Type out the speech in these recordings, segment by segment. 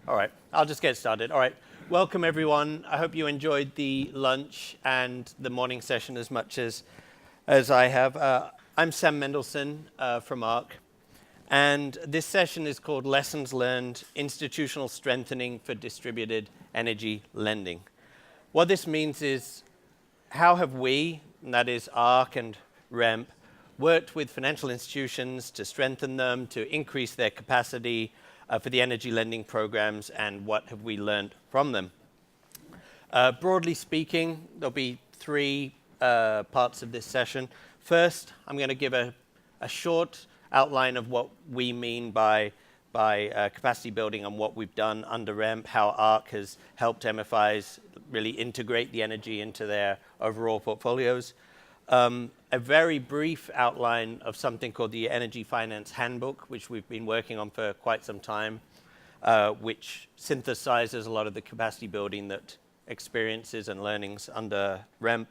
All right, I'll just get started. All right, welcome everyone. I hope you enjoyed the lunch and the morning session as much as I have. I'm Sam Mendelson from ARC, and this session is called Lessons Learned, Institutional Strengthening for Distributed Energy Lending. What this means is, how have we, and that is ARC and REMP, worked with financial institutions to strengthen them, to increase their capacity for the energy lending programs, and what have we learned from them? Broadly speaking, there'll be three parts of this session. First, I'm going to give a short outline of what we mean by capacity building and what we've done under REMP, how ARC has helped MFIs really integrate the energy into their overall portfolios. A very brief outline of something called the Energy Finance Handbook, which we've been working on for quite some time, which synthesizes a lot of the capacity building that experiences and learnings under REMP.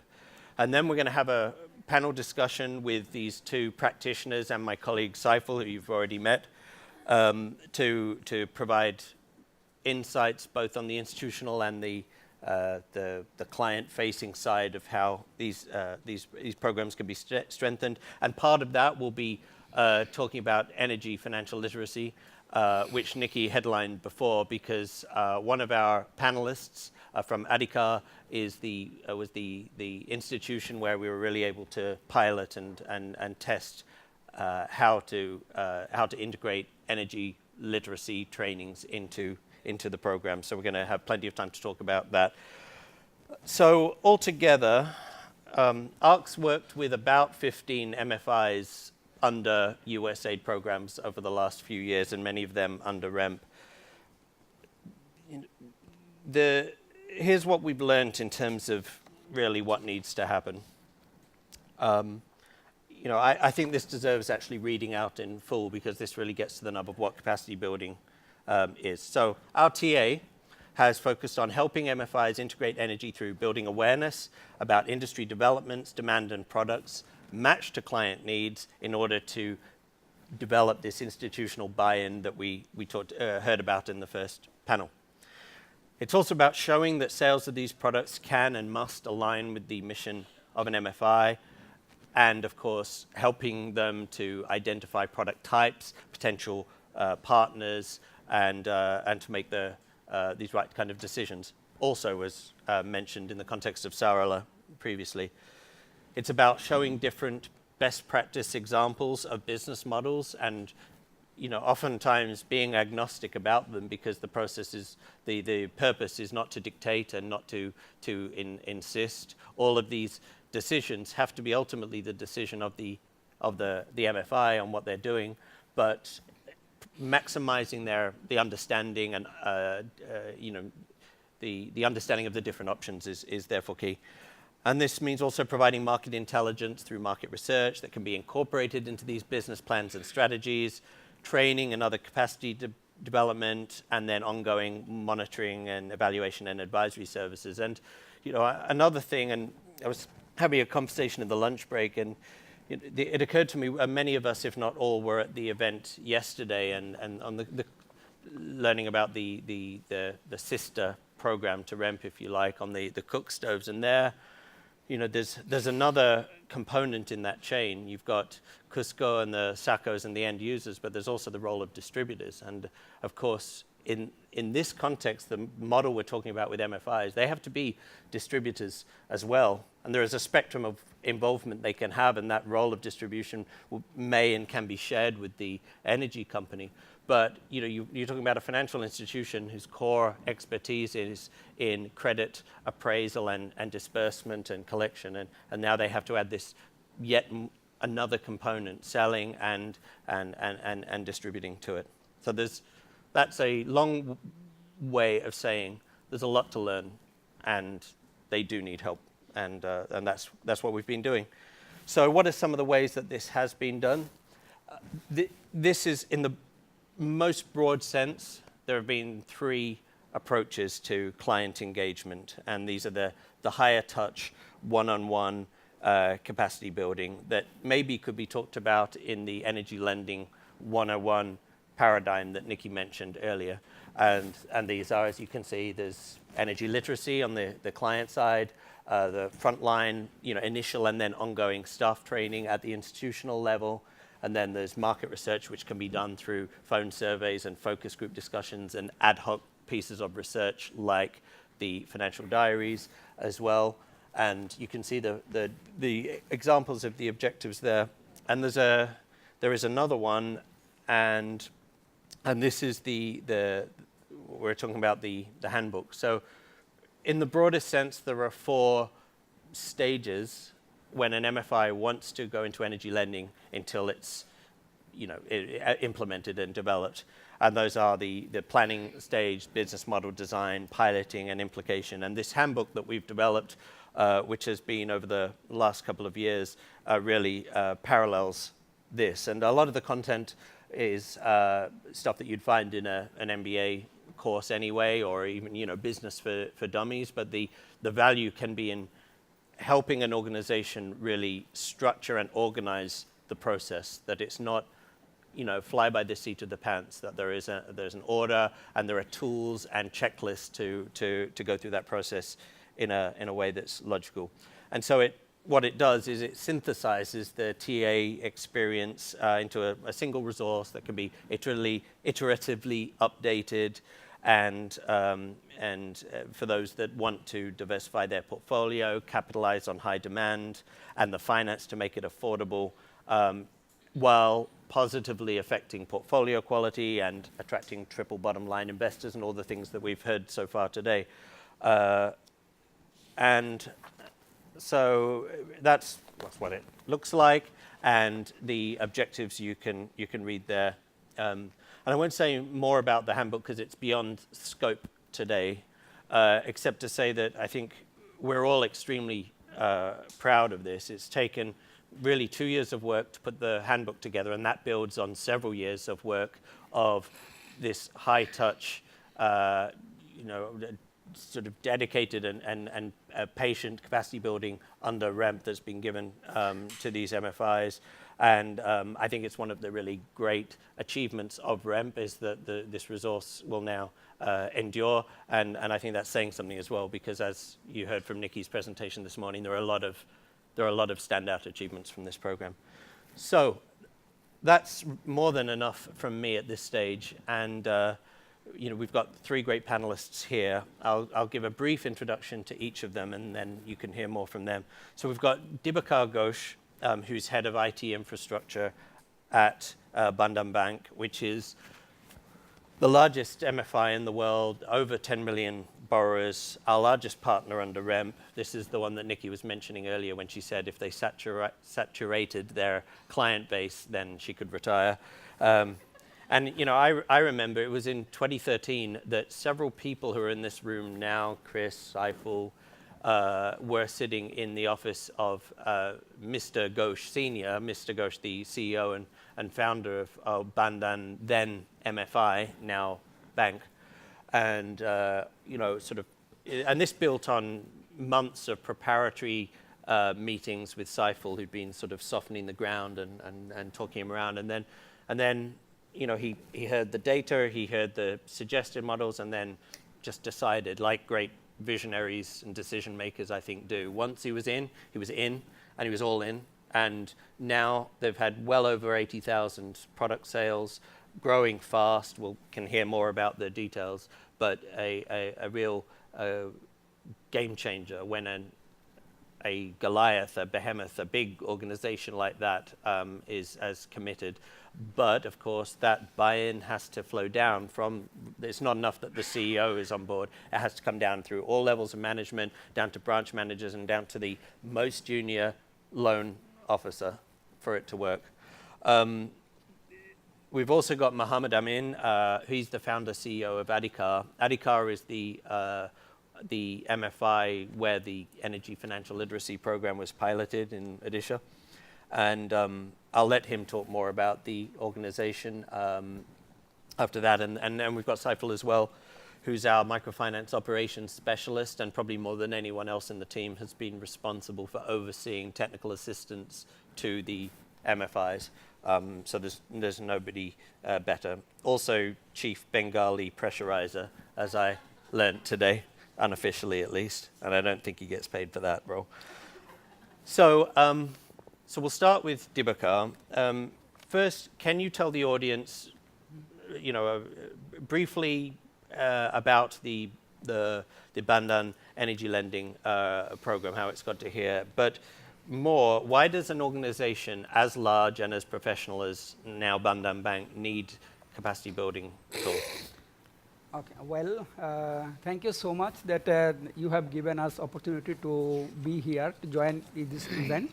And then we're going to have a panel discussion with these two practitioners and my colleague Saiful, who you've already met, to provide insights both on the institutional and the client-facing side of how these programs can be strengthened. And part of that will be talking about energy financial literacy, which Nikki headlined before, because one of our panelists from Adhikar was the institution where we were really able to pilot and test how to integrate energy literacy trainings into the program. So we're going to have plenty of time to talk about that. So altogether, ARC's worked with about 15 MFIs under USAID programs over the last few years, and many of them under REMP. Here's what we've learned in terms of really what needs to happen. I think this deserves actually reading out in full, because this really gets to the nub of what capacity building is. So our TA has focused on helping MFIs integrate energy through building awareness about industry developments, demand and products matched to client needs in order to develop this institutional buy-in that we heard about in the first panel. It's also about showing that sales of these products can and must align with the mission of an MFI, and of course helping them to identify product types, potential partners, and to make these right kind of decisions. Also, as mentioned in the context of Sarala previously, it's about showing different best practice examples of business models, and oftentimes being agnostic about them, because the process is the purpose is not to dictate and not to insist. All of these decisions have to be ultimately the decision of the MFI on what they're doing, but maximizing the understanding and the understanding of the different options is therefore key. And this means also providing market intelligence through market research that can be incorporated into these business plans and strategies, training and other capacity development, and then ongoing monitoring and evaluation and advisory services. And another thing, and I was having a conversation in the lunch break, and it occurred to me, many of us, if not all, were at the event yesterday, and on the learning about the sister program to REMP, if you like, on the cook stoves. And there, there's another component in that chain. You've got Cusco and the SACOs and the end users, but there's also the role of distributors. And of course, in this context, the model we're talking about with MFIs, they have to be distributors as well. And there is a spectrum of involvement they can have, and that role of distribution may and can be shared with the energy company. But you're talking about a financial institution whose core expertise is in credit appraisal and disbursement and collection, and now they have to add this yet another component, selling and distributing to it. So that's a long way of saying there's a lot to learn, and they do need help, and that's what we've been doing. So what are some of the ways that this has been done? This is in the most broad sense. There have been three approaches to client engagement, and these are the higher touch, one-on-one capacity building that maybe could be talked about in the energy lending 101 paradigm that Nikki mentioned earlier. And these are, as you can see, there's energy literacy on the client side, the frontline, initial and then ongoing staff training at the institutional level. And then there's market research, which can be done through phone surveys and focus group discussions and ad hoc pieces of research like the financial diaries as well. And you can see the examples of the objectives there. And there is another one, and this is we're talking about the handbook. So in the broadest sense, there are 4 stages when an MFI wants to go into energy lending until it's implemented and developed. And those are the planning stage, business model design, piloting, and implication. And this handbook that we've developed, which has been over the last couple of years, really parallels this. And a lot of the content is stuff that you'd find in an MBA course anyway, or even business for dummies. But the value can be in helping an organization really structure and organize the process, that it's not fly by the seat of the pants, that there's an order and there are tools and checklists to go through that process in a way that's logical. And so what it does is it synthesizes the TA experience into a single resource that can be iteratively updated, and for those that want to diversify their portfolio, capitalize on high demand, and the finance to make it affordable, while positively affecting portfolio quality and attracting triple bottom line investors and all the things that we've heard so far today. And so that's what it looks like, and the objectives you can read there. And I won't say more about the handbook because it's beyond scope today, except to say that I think we're all extremely proud of this. It's taken really 2 years of work to put the handbook together, and that builds on several years of work of this high-touch, sort of dedicated and patient capacity building under REMP that's been given to these MFIs. And I think it's one of the really great achievements of REMP is that this resource will now endure. And I think that's saying something as well, because as you heard from Nikki's presentation this morning, there are a lot of standout achievements from this program. So that's more than enough from me at this stage. And we've got 3 great panelists here. I'll give a brief introduction to each of them, and then you can hear more from them. So we've got Dibakar Ghosh, who's head of IT infrastructure at Bandhan Bank, which is the largest MFI in the world, over 10 million borrowers, our largest partner under REMP. This is the one that Nikki was mentioning earlier when she said if they saturated their client base, then she could retire. And I remember it was in 2013 that several people who are in this room now, Chris, Saiful, were sitting in the office of Mr. Ghosh Senior, Mr. Ghosh, the CEO and founder of Bandhan, then MFI, now bank. And, and this built on months of preparatory meetings with Saiful, who'd been sort of softening the ground and talking him around. And then he heard the data, he heard the suggested models, and then just decided, like great visionaries and decision makers, I think, do. Once he was in, and he was all in. And now they've had well over 80,000 product sales, growing fast. We can hear more about the details, but a real game changer when a Goliath, a behemoth, a big organization like that is as committed. But of course, that buy-in has to flow down from, it's not enough that the CEO is on board. It has to come down through all levels of management, down to branch managers and down to the most junior loan officer for it to work. We've also got Mohammad Amin. He's the founder CEO of Adhikar. Adhikar is the MFI where the energy financial literacy program was piloted in Odisha. And I'll let him talk more about the organization after that. And then we've got Saiful as well, who's our microfinance operations specialist, and probably more than anyone else in the team has been responsible for overseeing technical assistance to the MFIs. So there's nobody better. Also, chief Bengali pressurizer, as I learnt today, unofficially at least, and I don't think he gets paid for that role. So, so we'll start with Dibakar. First, can you tell the audience, briefly about the Bandhan energy lending program, how it's got to here, but more, why does an organization as large and as professional as now Bandhan Bank need capacity building tools? Okay, well, thank you so much that you have given us opportunity to be here to join this event.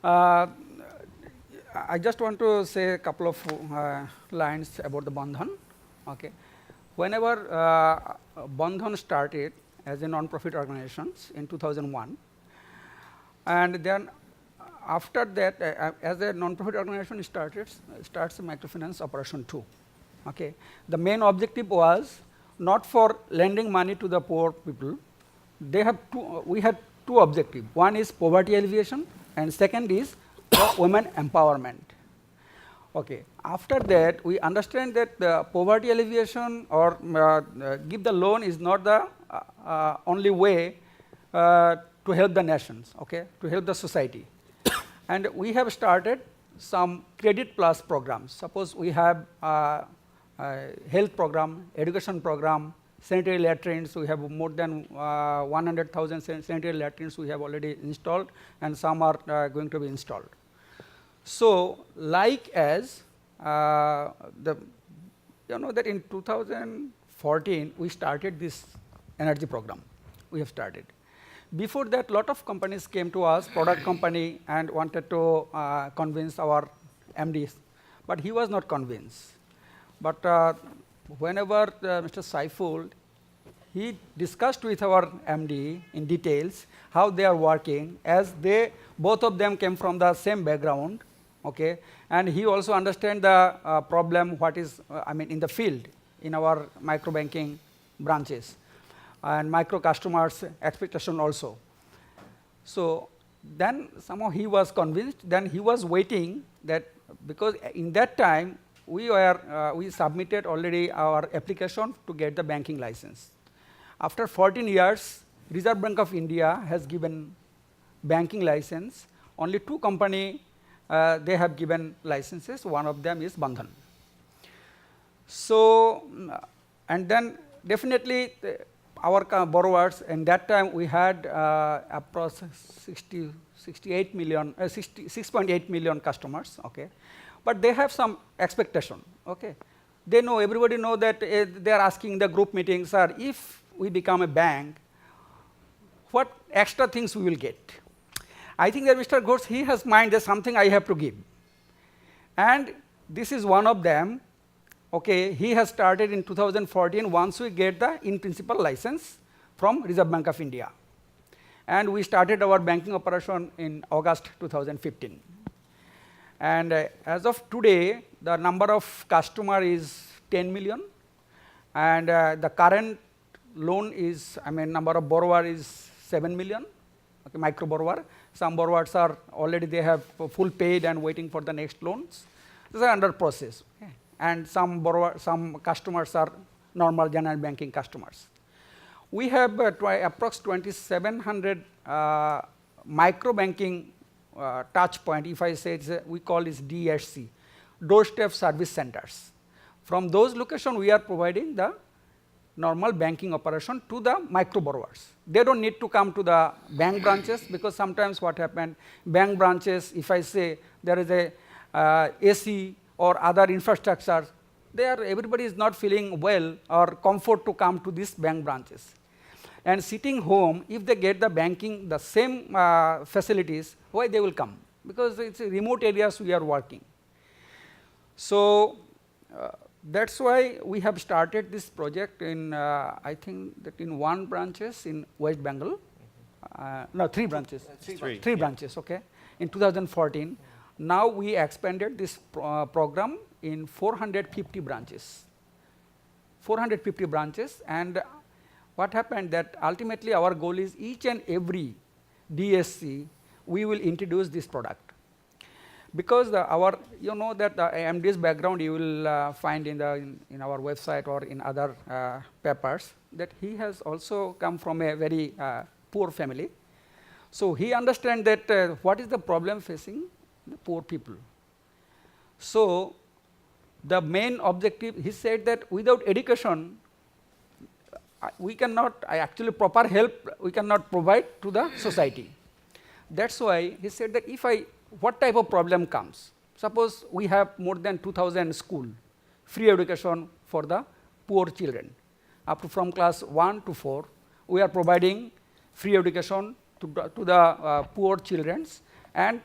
I just want to say a couple of lines about the Bandhan. Okay, whenever Bandhan started as a non-profit organization in 2001, and then after that, as a non-profit organization starts microfinance operation too. Okay, the main objective was not for lending money to the poor people. We had two objectives. One is poverty alleviation, and second is women empowerment. Okay, after that, we understand that the poverty alleviation or give the loan is not the only way to help the nations, okay, to help the society. And we have started some credit plus programs. Suppose we have health program, education program, sanitary latrines. We have more than 100,000 sanitary latrines we have already installed, and some are going to be installed. So, like as that in 2014 we started this energy program. We have started. Before that, lot of companies came to us, product company, and wanted to convince our MDs, but he was not convinced. But whenever Mr. Saiful, he discussed with our MD in details how they are working, as both of them came from the same background, okay, and he also understand the problem what is in the field in our micro banking branches and micro customers expectation also. So then somehow he was convinced. Then he was waiting that, because in that time we submitted already our application to get the banking license. After 14 years, Reserve Bank of India has given banking license. Only two companies they have given licenses. One of them is Bandhan. So, and then definitely our borrowers, and that time we had approximately 6.8 million customers, okay, but they have some expectation, okay. They know, everybody know that they are asking the group meetings, sir, if we become a bank, what extra things we will get? I think that Mr. Ghosh, he has mind there's something I have to give, and this is one of them. Okay, he has started in 2014 once we get the in-principle license from Reserve Bank of India. And we started our banking operation in August 2015. And as of today, the number of customer is 10 million. And the current loan is, number of borrower is 7 million, okay, micro borrower. Some borrowers are already, they have full paid and waiting for the next loans. These are under process. Okay. And some customers are normal general banking customers. We have approx 2,700 micro banking touch point. If I say we call this DSC, doorstep service centers. From those locations, we are providing the normal banking operation to the micro borrowers. They don't need to come to the bank branches, because sometimes what happens, bank branches, if I say there is a AC or other infrastructure, everybody is not feeling well or comfort to come to these bank branches. And sitting home, if they get the banking, the same facilities, why they will come? Because it's remote areas we are working. So that's why we have started this project in, I think that in one branches in West Bengal. No, three branches. Three branches, okay, in 2014. Now we expanded this program in 450 branches. 450 branches, and what happened that ultimately our goal is each and every DSC we will introduce this product. because our, you know that the MD's background you will find in our website or in other papers, that he has also come from a very poor family. So he understands that what is the problem facing the poor people. So the main objective, he said that without education, we cannot, actually proper help we cannot provide to the society. That's why he said that what type of problem comes? Suppose we have more than 2,000 school, free education for the poor children. From class 1 to 4, we are providing free education to the poor children, and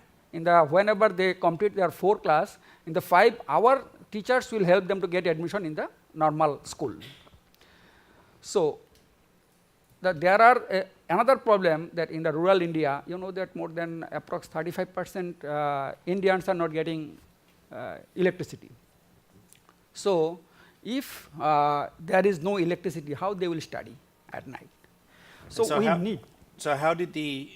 whenever they complete their 4 class, in the 5, our teachers will help them to get admission in the normal school. So there are another problem that in the rural India, you know that more than approx 35% Indians are not getting electricity. So if there is no electricity, how they will study at night? So we need. So how did the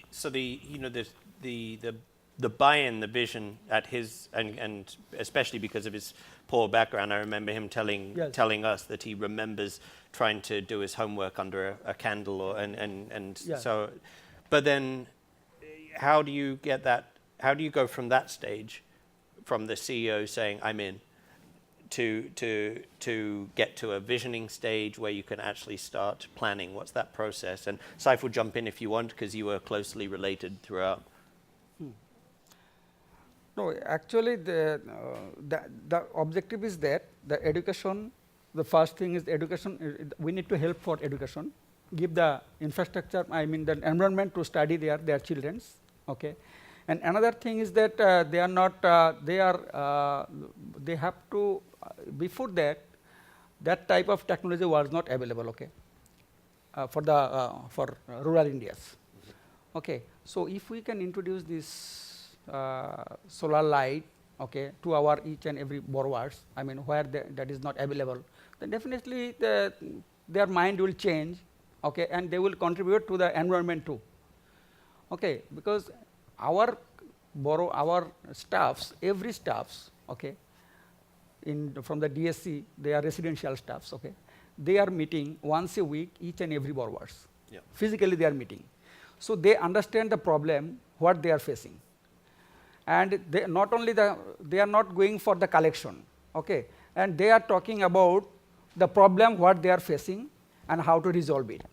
buy-in, the vision at his, and especially because of his poor background, I remember him telling us that he remembers trying to do his homework under a candle, so, but then how do you get that? How do you go from that stage, from the CEO saying I'm in, to get to a visioning stage where you can actually start planning? What's that process? And Saiful, jump in if you want, because you were closely related throughout. No, actually the objective is that the education, the first thing is education, we need to help for education, give the infrastructure, I mean the environment to study their children, okay. And another thing is that they are not, they have to, before that type of technology was not available, okay, for rural Indias, okay. So if we can introduce this solar light, okay, to our each and every borrowers, I mean where that is not available, then definitely their mind will change, okay, and they will contribute to the environment too, okay, because our staffs, every staffs, okay, from the DSC, they are residential staffs, okay, they are meeting once a week, each and every borrowers. Yeah. Physically they are meeting. So they understand the problem, what they are facing. And they not only they are not going for the collection, okay, and they are talking about the problem, what they are facing and how to resolve it.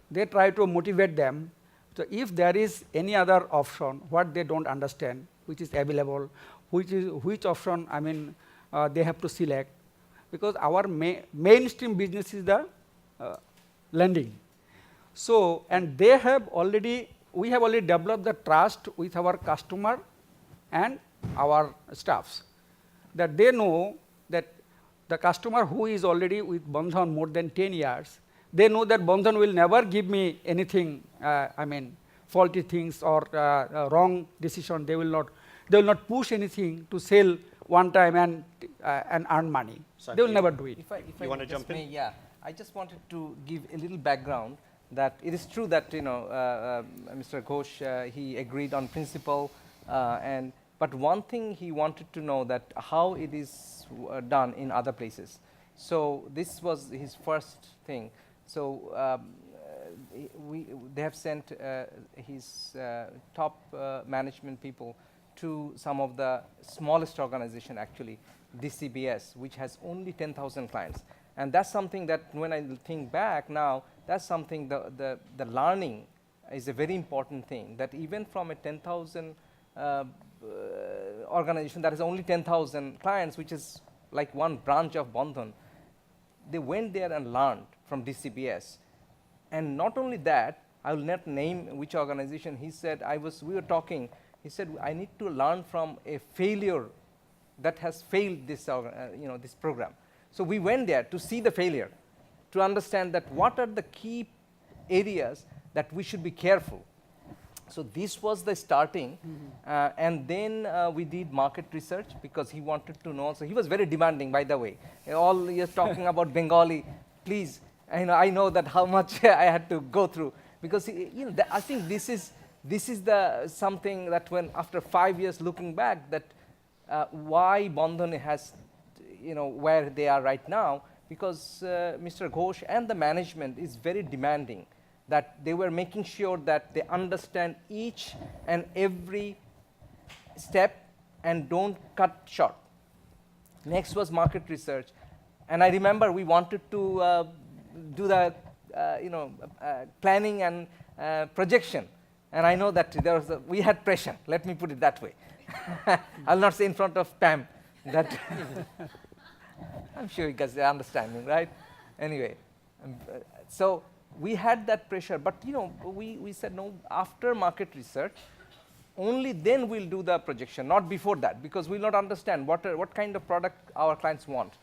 They try to motivate them. So if there is any other option, what they don't understand, which is available, which option, I mean, they have to select, because our mainstream business is the lending. So, and we have already developed the trust with our customer and our staffs, that they know that the customer who is already with Bandhan more than 10 years, they know that Bandhan will never give me anything, I mean, faulty things or wrong decision. They will not push anything to sell one time and earn money. So they will never do it. If you want to jump in? Yeah, I just wanted to give a little background that it is true that Mr. Ghosh he agreed on principle, but one thing he wanted to know that how it is done in other places. So this was his first thing. So they have sent his top management people to some of the smallest organization, actually DCBS, which has only 10,000 clients. And that's something that when I think back now, that's something the learning is a very important thing, that even from a 10,000 organization that has only 10,000 clients, which is like one branch of Bandhan, they went there and learned from DCBS. And not only that, I will not name which organization. He said, we were talking, he said, I need to learn from a failure that has failed this, this program. So we went there to see the failure, to understand that what are the key areas that we should be careful. So this was the starting, and then we did market research, because he wanted to know. So he was very demanding, by the way. All you're talking about Bengali, please. I know that how much I had to go through, because I think this is the something that when after 5 years looking back, that why Bandhan has, where they are right now, because Mr. Ghosh and the management is very demanding, that they were making sure that they understand each and every step and don't cut short. Next was market research, and I remember we wanted to do the planning and projection, and I know that we had pressure. Let me put it that way. I'll not say in front of Pam that I'm sure you guys are understanding, right? Anyway, so we had that pressure, but we said no. After market research, only then we'll do the projection, not before that, because we'll not understand what kind of product our clients want.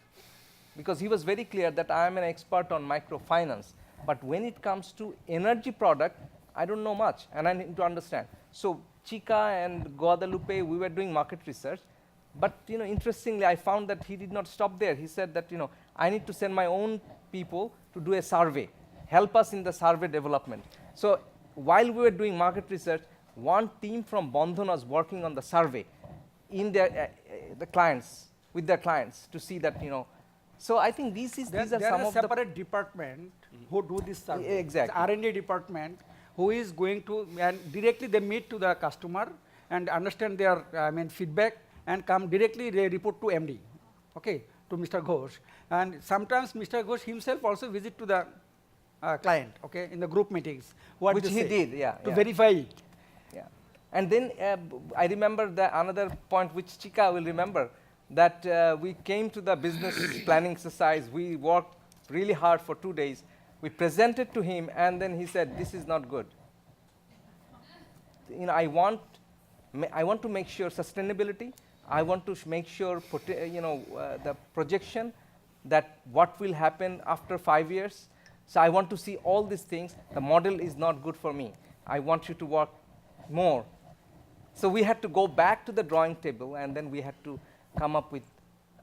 Because he was very clear that I am an expert on microfinance, but when it comes to energy product, I don't know much, and I need to understand. So Chica and Guadalupe, we were doing market research, but interestingly, I found that he did not stop there. He said that I need to send my own people to do a survey, help us in the survey development. So while we were doing market research, one team from Bandhan was working on the survey in their the clients, with their clients, to see that So I think these are some of the separate department who do this survey. Exactly. It's R&D department who is going to, and directly they meet to the customer and understand their feedback, and come directly, they report to MD, okay, to Mr. Ghosh. And sometimes Mr. Ghosh himself also visit to the client, okay, in the group meetings. What which they he say, did, yeah. to verify it. Yeah. And then I remember another point which Chica will remember, that we came to the business planning exercise. We worked really hard for 2 days. We presented to him, and then he said, "This is not good. I want to make sure sustainability. I want to make sure the projection, that what will happen after 5 years. So I want to see all these things. The model is not good for me. I want you to work more." So we had to go back to the drawing table, and then we had to come up with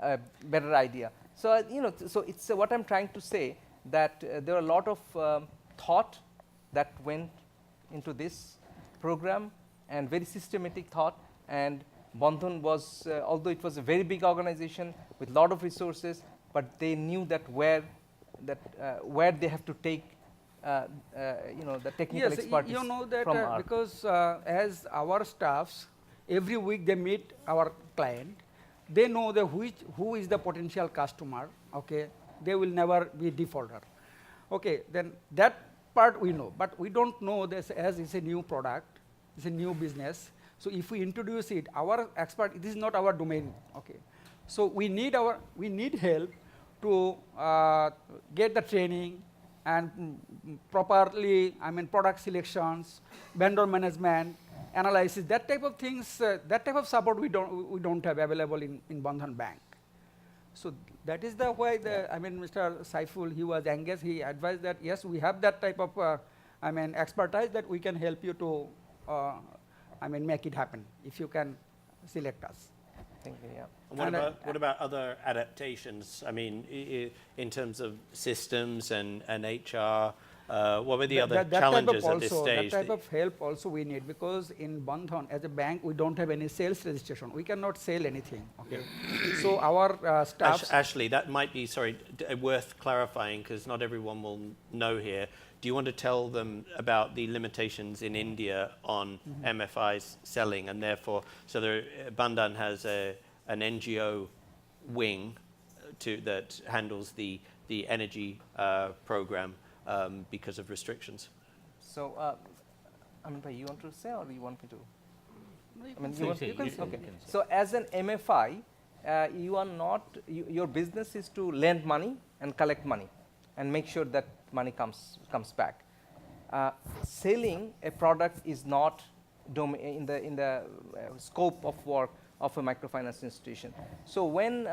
a better idea. So so it's what I'm trying to say, that there are a lot of thought that went into this program, and very systematic thought. And Bandhan was, although it was a very big organization with a lot of resources, but they knew that where they have to take the technical expertise that from our. because as our staffs, every week they meet our client, they know who is the potential customer, okay, they will never be defaulter. Okay, then that part we know, but we don't know this, as it's a new product, it's a new business. So if we introduce it, our expert, this is not our domain, okay. So we need help to get the training and properly, product selections, vendor management, analysis, that type of things, that type of support we don't have available in Bandhan Bank. So that is the why Mr. Saiful, he was engaged. He advised that yes, we have that type of expertise that we can help you to make it happen if you can select us. Thank you. Yeah. And what about other adaptations? In terms of systems and HR, what were the other challenges at this stage? That type of help also we need, because in Bandhan, as a bank, we don't have any sales registration. We cannot sell anything. Okay. So our staff. Ashley, that might be worth clarifying, because not everyone will know here. Do you want to tell them about the limitations in India on MFIs selling, and therefore, Bandhan has an NGO wing that handles the energy program because of restrictions? So, you want to say, or you want me to? You can say. Okay. So, as an MFI, you are not. Your business is to lend money and collect money, and make sure that money comes back. Selling a product is not in the scope of work of a microfinance institution. So when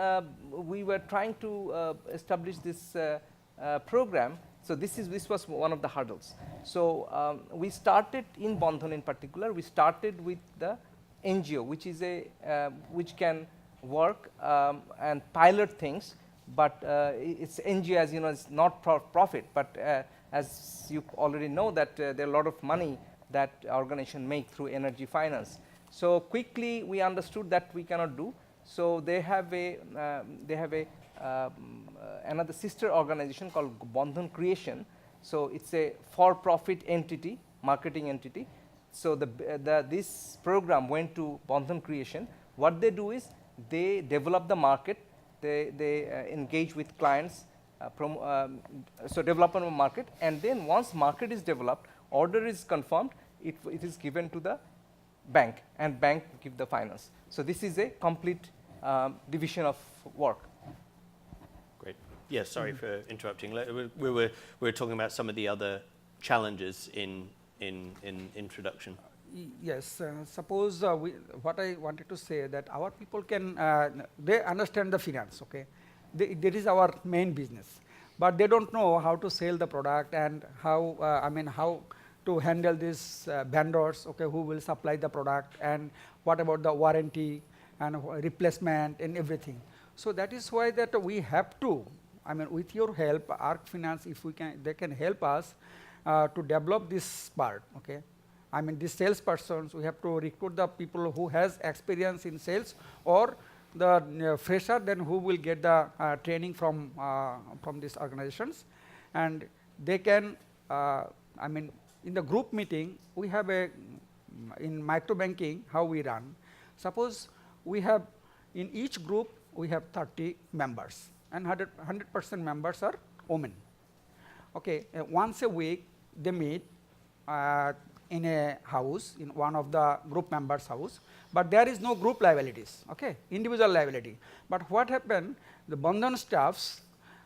we were trying to establish this program, so this was one of the hurdles. So we started in Bandhan in particular. We started with the NGO, which is which can work and pilot things. But it's NGO, as you know, it's not profit. But as you already know, that there are a lot of money that organization make through energy finance. So quickly we understood that we cannot do. So they have a another sister organization called Bandhan Creation. So it's a for-profit entity, marketing entity. So this program went to Bandhan Creation. What they do is they develop the market. They engage with clients, so development of market, and then once market is developed, order is confirmed, it is given to the bank, and bank give the finance. So this is a complete division of work. Great. Yes, sorry for interrupting. We were talking about some of the other challenges in introduction. Yes, suppose what I wanted to say that our people can, they understand the finance, okay? That is our main business, but they don't know how to sell the product and how, how to handle these vendors, okay, who will supply the product, and what about the warranty and replacement and everything. So that is why that we have to, with your help, ARC Finance, if we can, they can help us to develop this part, okay? These salespersons, we have to recruit the people who has experience in sales, or the fresher then who will get the training from these organizations, and they can, in the group meeting, we have in micro banking, how we run. Suppose we have, in each group, we have 30 members, and 100% members are women. Okay, once a week, they meet in a house, in one of the group members' house, but there is no group liabilities, okay, individual liability. But what happened, the Bandhan staffs,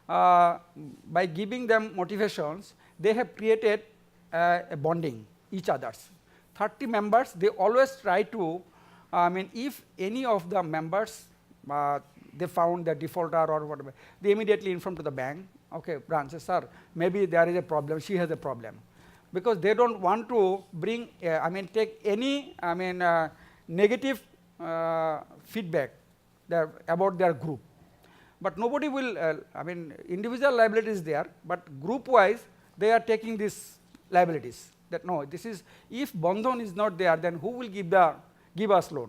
by giving them motivations, they have created a bonding each others. 30 members, they always try to, if any of the members, they found the defaulter or whatever, they immediately inform to the bank, okay, branch, sir, maybe there is a problem, she has a problem. Because they don't want to bring, take any, negative feedback about their group. But nobody will, individual liability is there, but group-wise, they are taking these liabilities. That no, this is, if Bandhan is not there, then who will give us loan?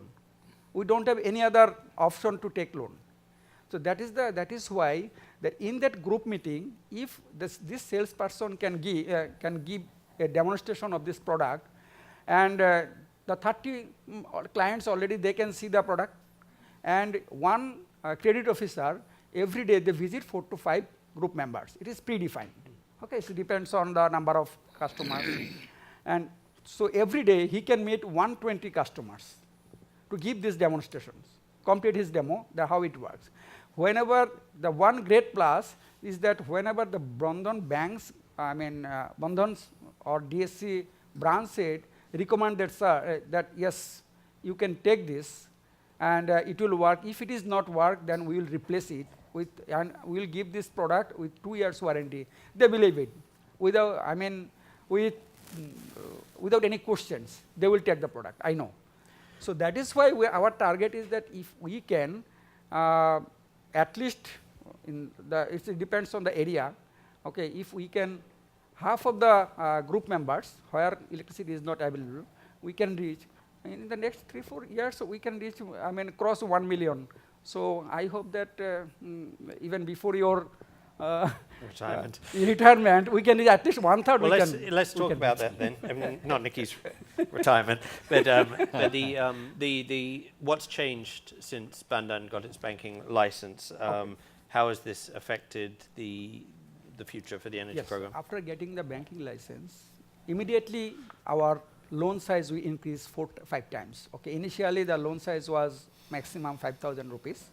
We don't have any other option to take loan. So that is why that in that group meeting, if this salesperson can give a demonstration of this product, and the 30 clients already, they can see the product, and one credit officer, every day they visit 4 to 5 group members. It is predefined. Okay, so it depends on the number of customers. And so every day he can meet 120 customers to give these demonstrations, complete his demo, how it works. Whenever the one great plus is that whenever the Bandhan banks, Bandhan's or DSC branch said, recommend that, sir, that yes, you can take this and it will work. If it is not work, then we will replace it with, and we will give this product with 2 years warranty. They believe it. Without, without any questions, they will take the product, I know. So that is why our target is that if we can, at least, it depends on the area, okay, if we can, half of the group members where electricity is not available, we can reach, in the next 3-4 years, we can reach, cross 1 million. So I hope that even before your retirement, we can reach at least 1/3. Well, let's talk about that then. Not Nikki's retirement, but what's changed since Bandhan got its banking license? How has this affected the future for the energy program? After getting the banking license, immediately our loan size we increased 4-5 times. Okay, initially the loan size was maximum 5,000 rupees,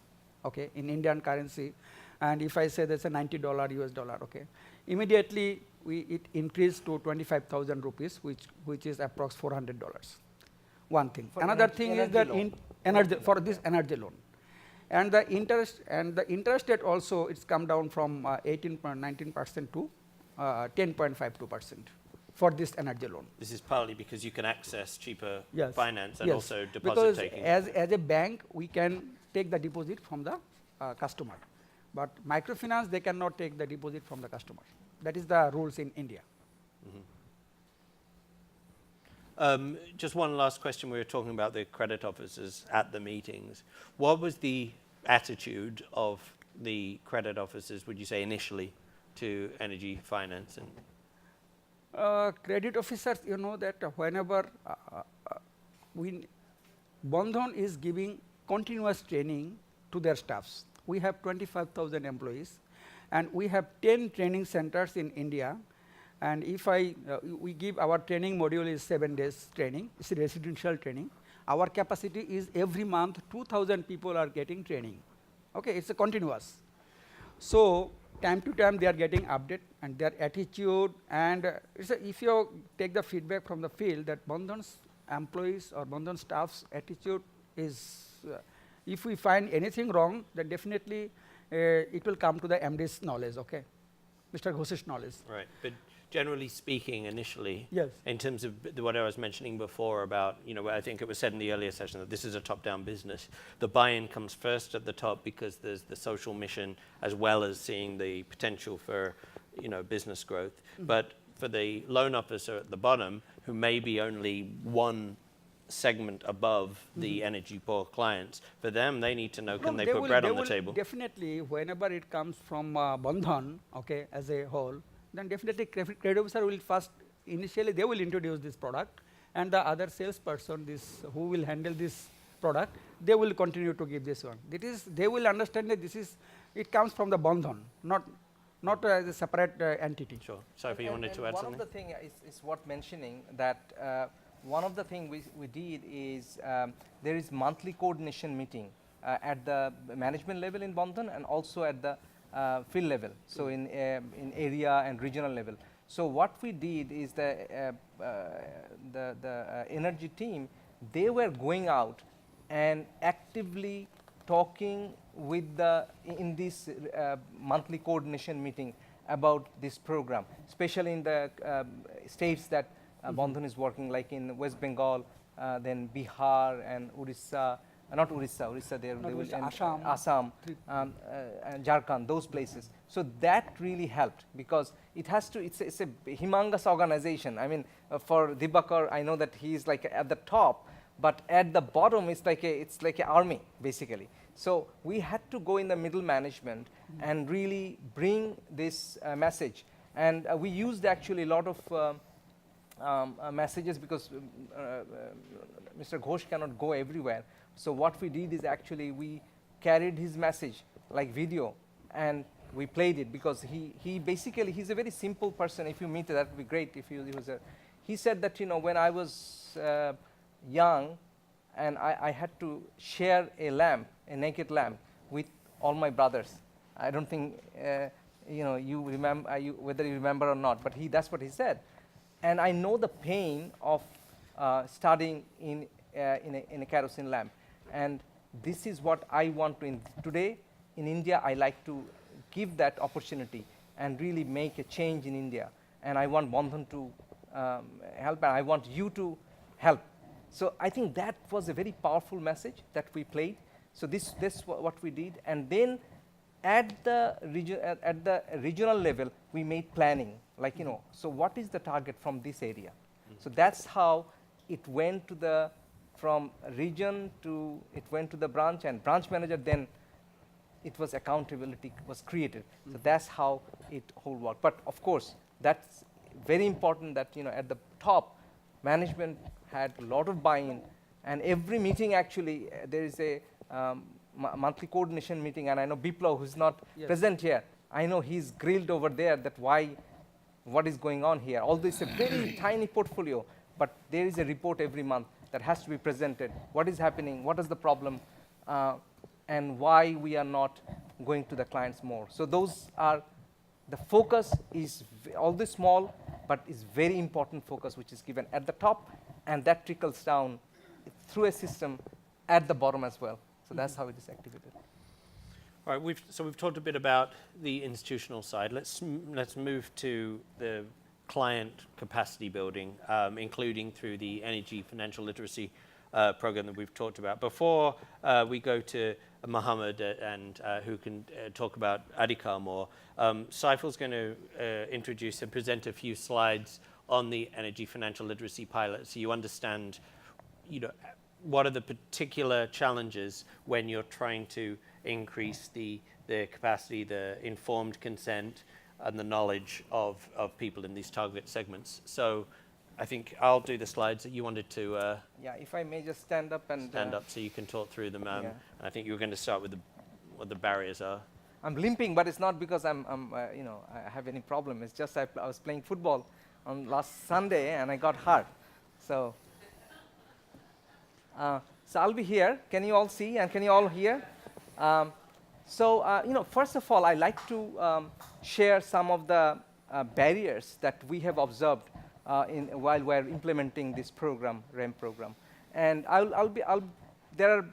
okay, in Indian currency, and if I say that's a $90 US dollar, okay, immediately it increased to 25,000 rupees, which is approx $400. One thing. Another thing is that in energy for this energy loan. And the interest rate also, it's come down from 18.19% to 10.52% for this energy loan. This is partly because you can access cheaper finance and also deposit because taking. As a bank, we can take the deposit from the customer. But microfinance, they cannot take the deposit from the customer. That is the rules in India. Just one last question. We were talking about the credit officers at the meetings. What was the attitude of the credit officers, would you say, initially to energy finance? And Credit officers, you know that whenever Bandhan is giving continuous training to their staffs. We have 25,000 employees, and we have 10 training centers in India. And if we give our training module is 7 days training, it's a residential training. Our capacity is every month 2,000 people are getting training. Okay, it's a continuous. So time to time they are getting update, and their attitude, and if you take the feedback from the field that Bandhan's employees or Bandhan staff's attitude is, if we find anything wrong, then definitely it will come to the MD's knowledge, okay, Mr. Ghosh's knowledge. right, but generally speaking, initially, Yes. in terms of what I was mentioning before about, I think it was said in the earlier session that this is a top-down business. The buy-in comes first at the top because there's the social mission as well as seeing the potential for, business growth. But for the loan officer at the bottom, who may be only one segment above the energy poor clients, for them, they need to know, can they put bread on the table? Definitely, whenever it comes from Bandhan, okay, as a whole, then definitely credit officer will first, initially they will introduce this product, and the other salesperson, who will handle this product, they will continue to give this one. That is, they will understand that it comes from the Bandhan, not as a separate entity. Sure. Saiful, you wanted to add something? One of the things is worth mentioning that one of the things we did is there is monthly coordination meeting at the management level in Bandhan and also at the field level, so in area and regional level. So what we did is the energy team, they were going out and actively talking with in this monthly coordination meeting about this program, especially in the states that Bandhan is working, like in West Bengal, then Bihar and Orissa. Not Orissa there, they will, Assam, and Jharkhand, those places. So that really helped because it's a humongous organization. I mean, for Dibakar, I know that he is like at the top, but at the bottom it's like an army basically. So we had to go in the middle management and really bring this message. And we used actually a lot of messages because Mr. Ghosh cannot go everywhere. So what we did is actually we carried his message like video and we played it because he basically, he's a very simple person. If you meet, that would be great if he was a, he said that, when I was young and I had to share a lamp, a naked lamp with all my brothers. I don't think, you remember, whether you remember or not, but that's what he said. And I know the pain of studying in a kerosene lamp. And this is what I want to, today in India, I like to give that opportunity and really make a change in India. And I want Bandhan to help, and I want you to help. So I think that was a very powerful message that we played. So this what we did. And then at the regional level, we made planning, like, so what is the target from this area? So that's how it went to from region to, it went to the branch, and branch manager, then it was accountability was created. So that's how it whole worked. But of course, that's very important that, at the top, management had a lot of buy-in, and every meeting actually, there is a monthly coordination meeting, and I know Biplav, who's not present here, I know he's grilled over there that what is going on here. Although it's a very tiny portfolio, but there is a report every month that has to be presented. What is happening? What is the problem? And why we are not going to the clients more. So those are, the focus is although small, but is very important focus which is given at the top, and that trickles down through a system at the bottom as well. So that's how it is activated. All right, we've talked a bit about the institutional side. Let's move to the client capacity building, including through the energy financial literacy program that we've talked about. Before we go to Mohammad and who can talk about Adhikar more, Saiful's going to introduce and present a few slides on the energy financial literacy pilot, so you understand, what are the particular challenges when you're trying to increase the capacity, the informed consent, and the knowledge of people in these target segments. So I think I'll do the slides that you wanted to Yeah, if I may just stand up and stand up so you can talk through them. Yeah. And I think you were going to start with what the barriers are. I'm limping, but it's not because I have any problem. It's just I was playing football on last Sunday and I got hurt. So I'll be here. Can you all see and can you all hear? First of all, I like to share some of the barriers that we have observed while we're implementing this program, REM program. And there are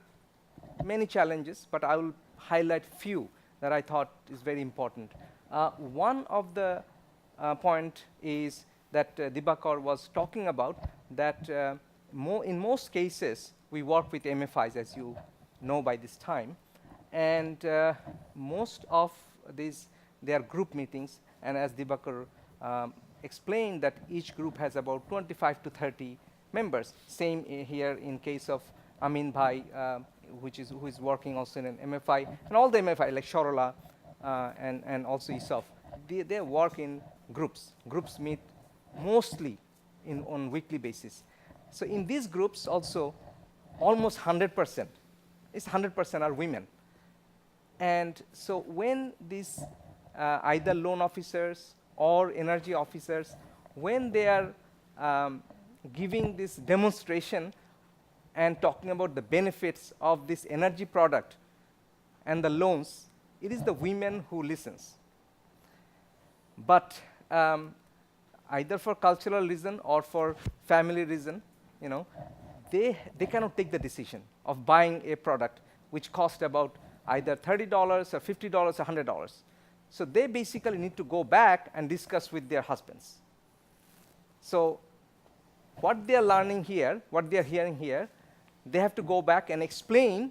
many challenges, but I will highlight few that I thought is very important. One of the point is that Dibakar was talking about, that in most cases, we work with MFIs, as you know by this time. And most of these, they are group meetings. And as Dibakar explained, that each group has about 25 to 30 members. Same here in case of Amin Bhai, who is working also in an MFI, and all the MFI like Shorola and also ISOF. They work in groups. Groups meet mostly on weekly basis. So in these groups also, almost 100%, it's 100% are women. And so when these either loan officers or energy officers, when they are giving this demonstration and talking about the benefits of this energy product and the loans, it is the women who listens. But either for cultural reason or for family reason, they cannot take the decision of buying a product which cost about either $30 or $50 or $100. So they basically need to go back and discuss with their husbands. So what they are learning here, what they are hearing here, they have to go back and explain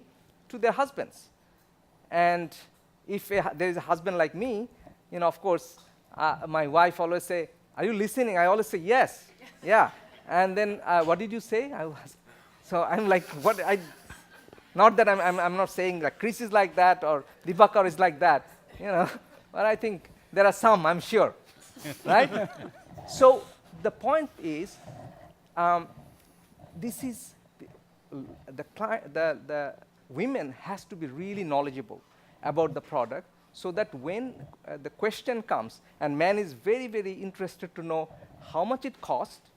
to their husbands. And if there is a husband like me, of course, my wife always say, "Are you listening?" I always say, "Yes." Yeah. And then, what did you say? So I'm like, what? Not that I'm not saying that Chris is like that or Dibakar is like that, but I think there are some, I'm sure, right? So the point is, this is the women has to be really knowledgeable about the product, so that when the question comes, and man is very, very interested to know how much it costs,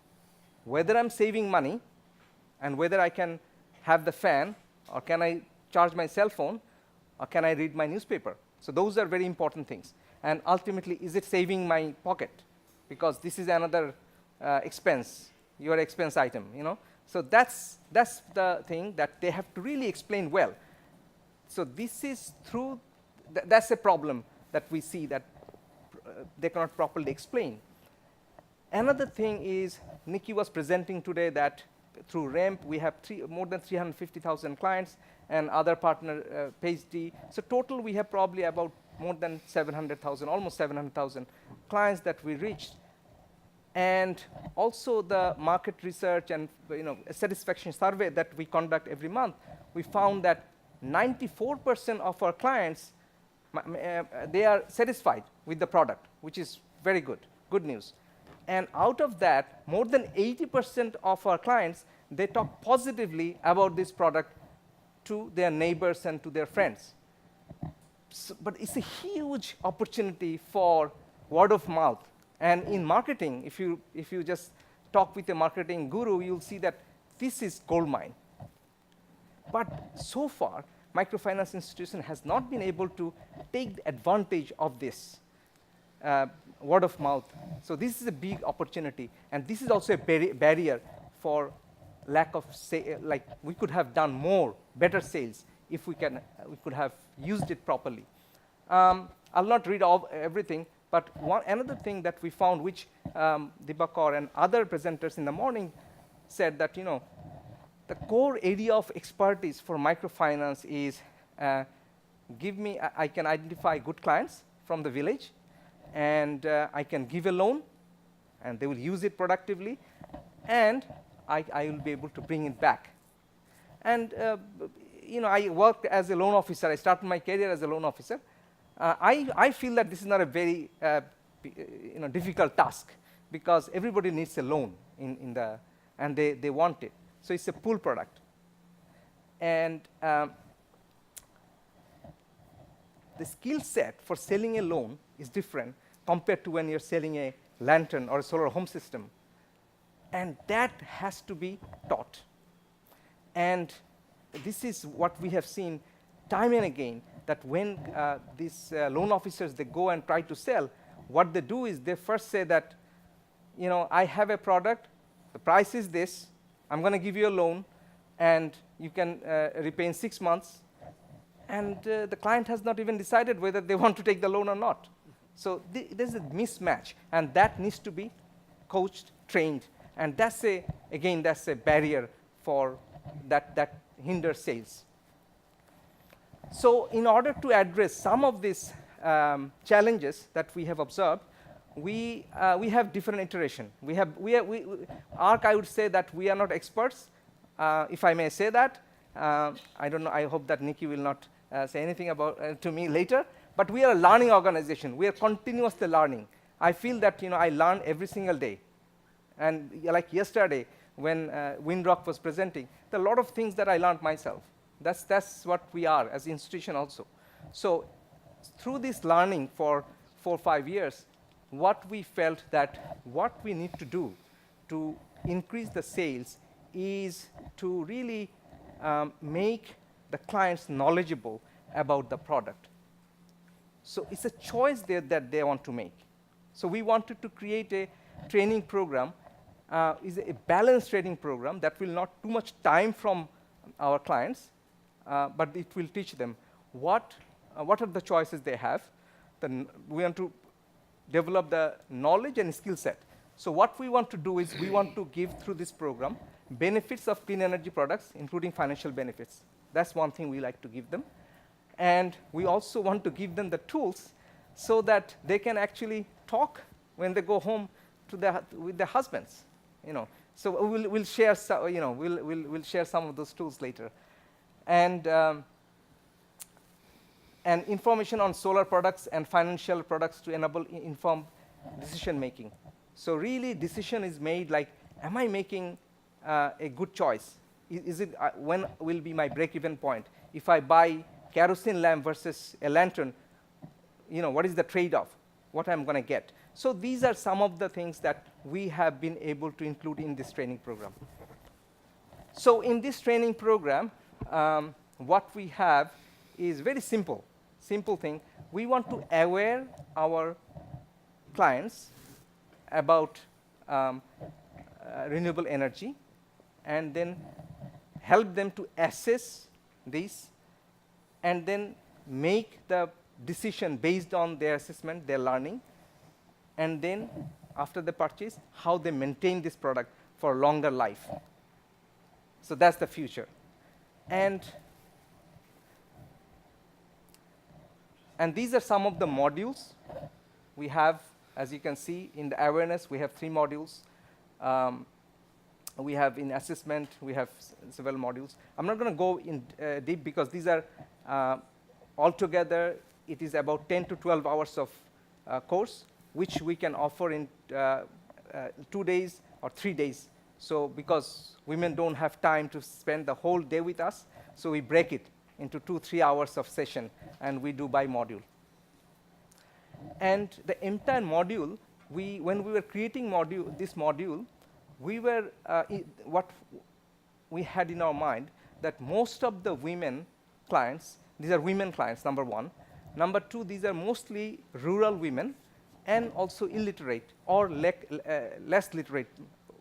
whether I'm saving money, and whether I can have the fan, or can I charge my cell phone, or can I read my newspaper? So those are very important things. And ultimately, is it saving my pocket? Because this is another expense, your expense item, So that's the thing that they have to really explain well. So this is through, that's a problem that we see, that they cannot properly explain. Another thing is, Nikki was presenting today that through REMP, we have more than 350,000 clients, and other partner PhD. So total, we have probably about more than 700,000, almost 700,000 clients that we reached. And also the market research and satisfaction survey that we conduct every month, we found that 94% of our clients, they are satisfied with the product, which is very good news. And out of that, more than 80% of our clients, they talk positively about this product to their neighbors and to their friends. So, but it's a huge opportunity for word of mouth. And in marketing, if you just talk with a marketing guru, you'll see that this is gold mine. But so far, microfinance institution has not been able to take advantage of this word of mouth. So this is a big opportunity, and this is also a barrier for lack of like we could have done better sales if we could have used it properly. I'll not read everything, but another thing that we found, which Dibakar and other presenters in the morning said, that the core area of expertise for microfinance is I can identify good clients from the village, and I can give a loan, and they will use it productively, and I will be able to bring it back. And I worked as a loan officer. I started my career as a loan officer. I feel that this is not a very difficult task, because everybody needs a loan and they want it. So it's a pull product. And the skill set for selling a loan is different compared to when you're selling a lantern or a solar home system. And that has to be taught. And this is what we have seen time and again, that when these loan officers, they go and try to sell, what they do is they first say that, I have a product, the price is this, I'm going to give you a loan, and you can repay in 6 months. And the client has not even decided whether they want to take the loan or not. So there's a mismatch, and that needs to be coached, trained, and that's a barrier for that hinders sales. So in order to address some of these challenges that we have observed, we have different iteration. ARC, I would say that we are not experts, if I may say that. I don't know. I hope that Nikki will not say anything about to me later. But we are a learning organization. We are continuously learning. I feel that I learn every single day. And like yesterday, when Windrock was presenting, there are a lot of things that I learned myself. That's what we are as an institution also. So through this learning for 4 or 5 years, what we felt that what we need to do to increase the sales is to really make the clients knowledgeable about the product. So it's a choice there that they want to make. So we wanted to create a training program, is a balanced training program that will not too much time from our clients, but it will teach them what are the choices they have. We want to develop the knowledge and skill set. So what we want to do is we want to give through this program benefits of clean energy products, including financial benefits. That's one thing we like to give them. And we also want to give them the tools so that they can actually talk when they go home with their husbands. So we'll share we'll share some of those tools later. And information on solar products and financial products to enable informed decision making. So really, decision is made like, am I making a good choice? Is it when will be my break-even point? If I buy kerosene lamp versus a lantern, what is the trade-off? What I'm going to get? So these are some of the things that we have been able to include in this training program. So in this training program, what we have is very simple thing. We want to aware our clients about renewable energy, and then help them to assess this, and then make the decision based on their assessment, their learning, and then after the purchase, how they maintain this product for longer life. So that's the future. And these are some of the modules we have. As you can see in the awareness, we have 3 modules. We have in assessment, we have several modules. I'm not going to go in deep, because these are altogether, it is about 10 to 12 hours of course, which we can offer in 2 days or 3 days. So because women don't have time to spend the whole day with us, so we break it into 2-3 hours of session, and we do by module. And the entire module, when we were creating this module, what we had in our mind, that most of the women clients, these are women clients, number 1. Number 2, these are mostly rural women, and also illiterate or less literate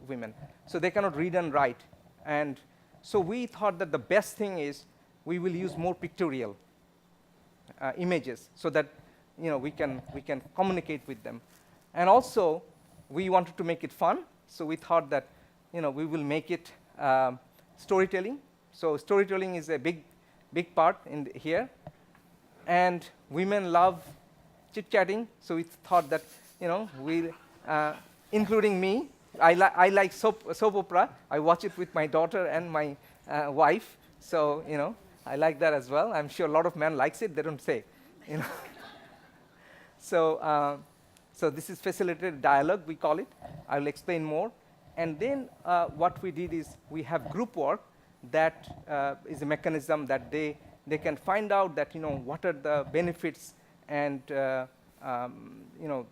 women. So they cannot read and write. And so we thought that the best thing is we will use more pictorial images, so that we can communicate with them. And also, we wanted to make it fun, so we thought that we will make it storytelling. So storytelling is a big part in here. And women love chit-chatting, so we thought that we'll including me. I like soap opera. I watch it with my daughter and my wife. So, you know, I like that as well. I'm sure a lot of men likes it. They don't say, you know. So this is facilitated dialogue, we call it. I will explain more. And then what we did is we have group work that is a mechanism that they can find out that, you know, what are the benefits and, you know,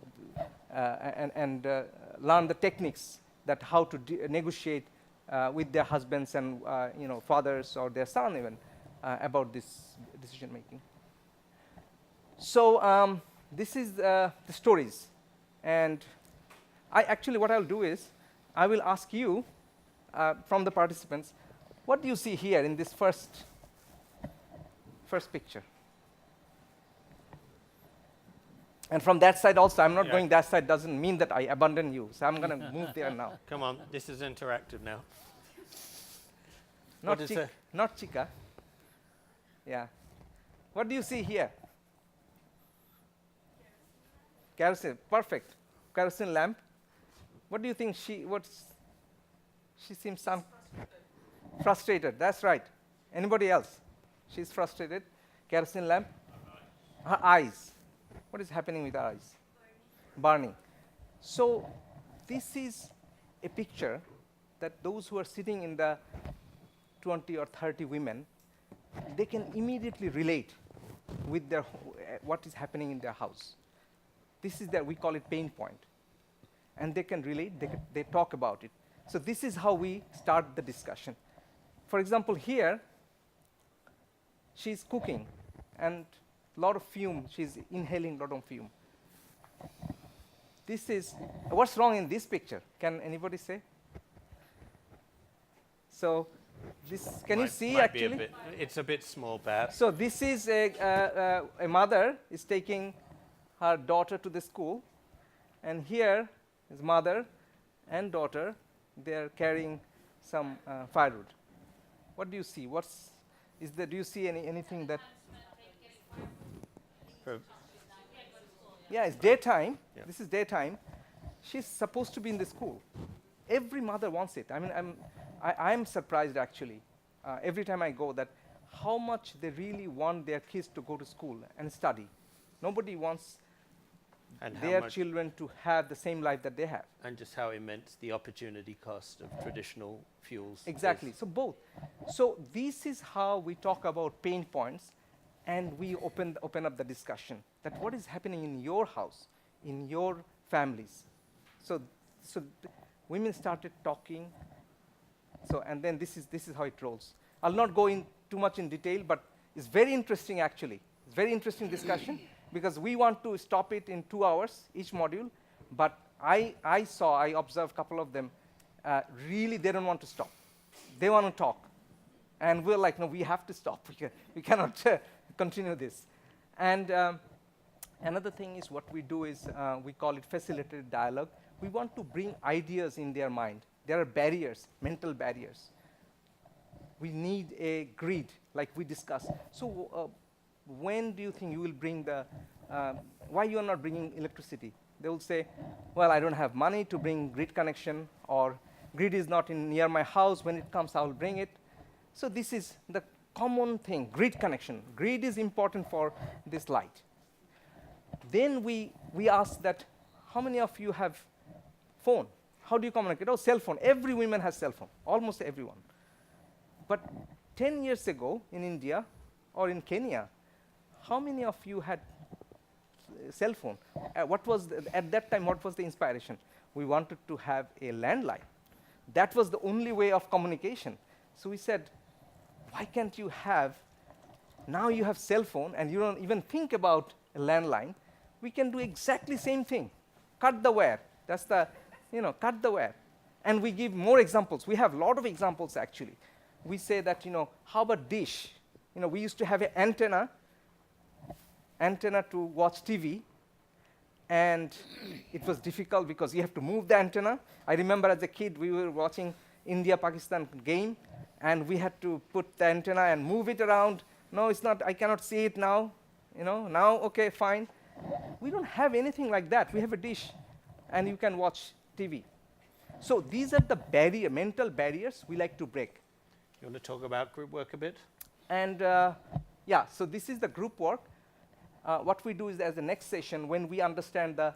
and learn the techniques that how to negotiate with their husbands and, you know, fathers or their son even about this decision making. So this is the stories. And what I'll do is I will ask you from the participants, what do you see here in this first picture? And from that side also, I'm not going that side, doesn't mean that I abandon you. So I'm going to move there now. Come on, this is interactive now. Not chica. Yeah. What do you see here? Kerosene, perfect. Kerosene lamp. What do you think she seems frustrated. That's right. Anybody else? She's frustrated. Kerosene lamp. Her eyes. What is happening with her eyes? Burning. So this is a picture that those who are sitting in the 20 or 30 women, they can immediately relate with their what is happening in their house. This is we call it pain point. And they can relate, they talk about it. So this is how we start the discussion. For example, here, she's cooking, and a lot of fume, she's inhaling a lot of fume. This is, what's wrong in this picture? Can anybody say? So this, can you see actually? It's a bit small, perhaps. So this is a mother is taking her daughter to the school, and here is mother and daughter. They're carrying some firewood. What do you see? Do you see anything that? Yeah, it's daytime. Yeah. This is daytime. She's supposed to be in the school. Every mother wants it. I mean, I'm surprised actually. Every time I go, that how much they really want their kids to go to school and study. Nobody wants their children to have the same life that they have. And just how immense the opportunity cost of traditional fuels. Exactly. So both. So this is how we talk about pain points, and we open up the discussion that what is happening in your house, in your families. So women started talking. So and then this is how it rolls. I'll not go in too much in detail, but it's very interesting actually. It's very interesting discussion. Because we want to stop it in 2 hours, each module, but I observed a couple of them, really they don't want to stop. They want to talk. And we're like, no, we have to stop. We cannot continue this. And another thing is what we do is, we call it facilitated dialogue. We want to bring ideas in their mind. There are barriers, mental barriers. We need a grid, like we discussed. So when do you think you will bring why you are not bringing electricity? They will say, well, I don't have money to bring grid connection, or grid is not near my house. When it comes, I will bring it. So this is the common thing, grid connection. Grid is important for this light. Then we ask that, how many of you have phone? How do you communicate? Oh, cell phone. Every woman has cell phone, almost everyone. But 10 years ago in India or in Kenya, how many of you had cell phone? At that time, what was the inspiration? We wanted to have a landline. That was the only way of communication. So we said, why can't you have, now you have cell phone and you don't even think about a landline. We can do exactly same thing. Cut the wire. That's the, cut the wire. And we give more examples. We have a lot of examples actually. We say that, how about dish? We used to have an antenna to watch TV, and it was difficult because you have to move the antenna. I remember as a kid, we were watching India-Pakistan game, and we had to put the antenna and move it around. No, it's not, I cannot see it now. Now, okay, fine. We don't have anything like that. We have a dish, and you can watch TV. So these are the mental barriers we like to break. You want to talk about group work a bit? And yeah, so this is the group work. What we do is, as the next session, when we understand the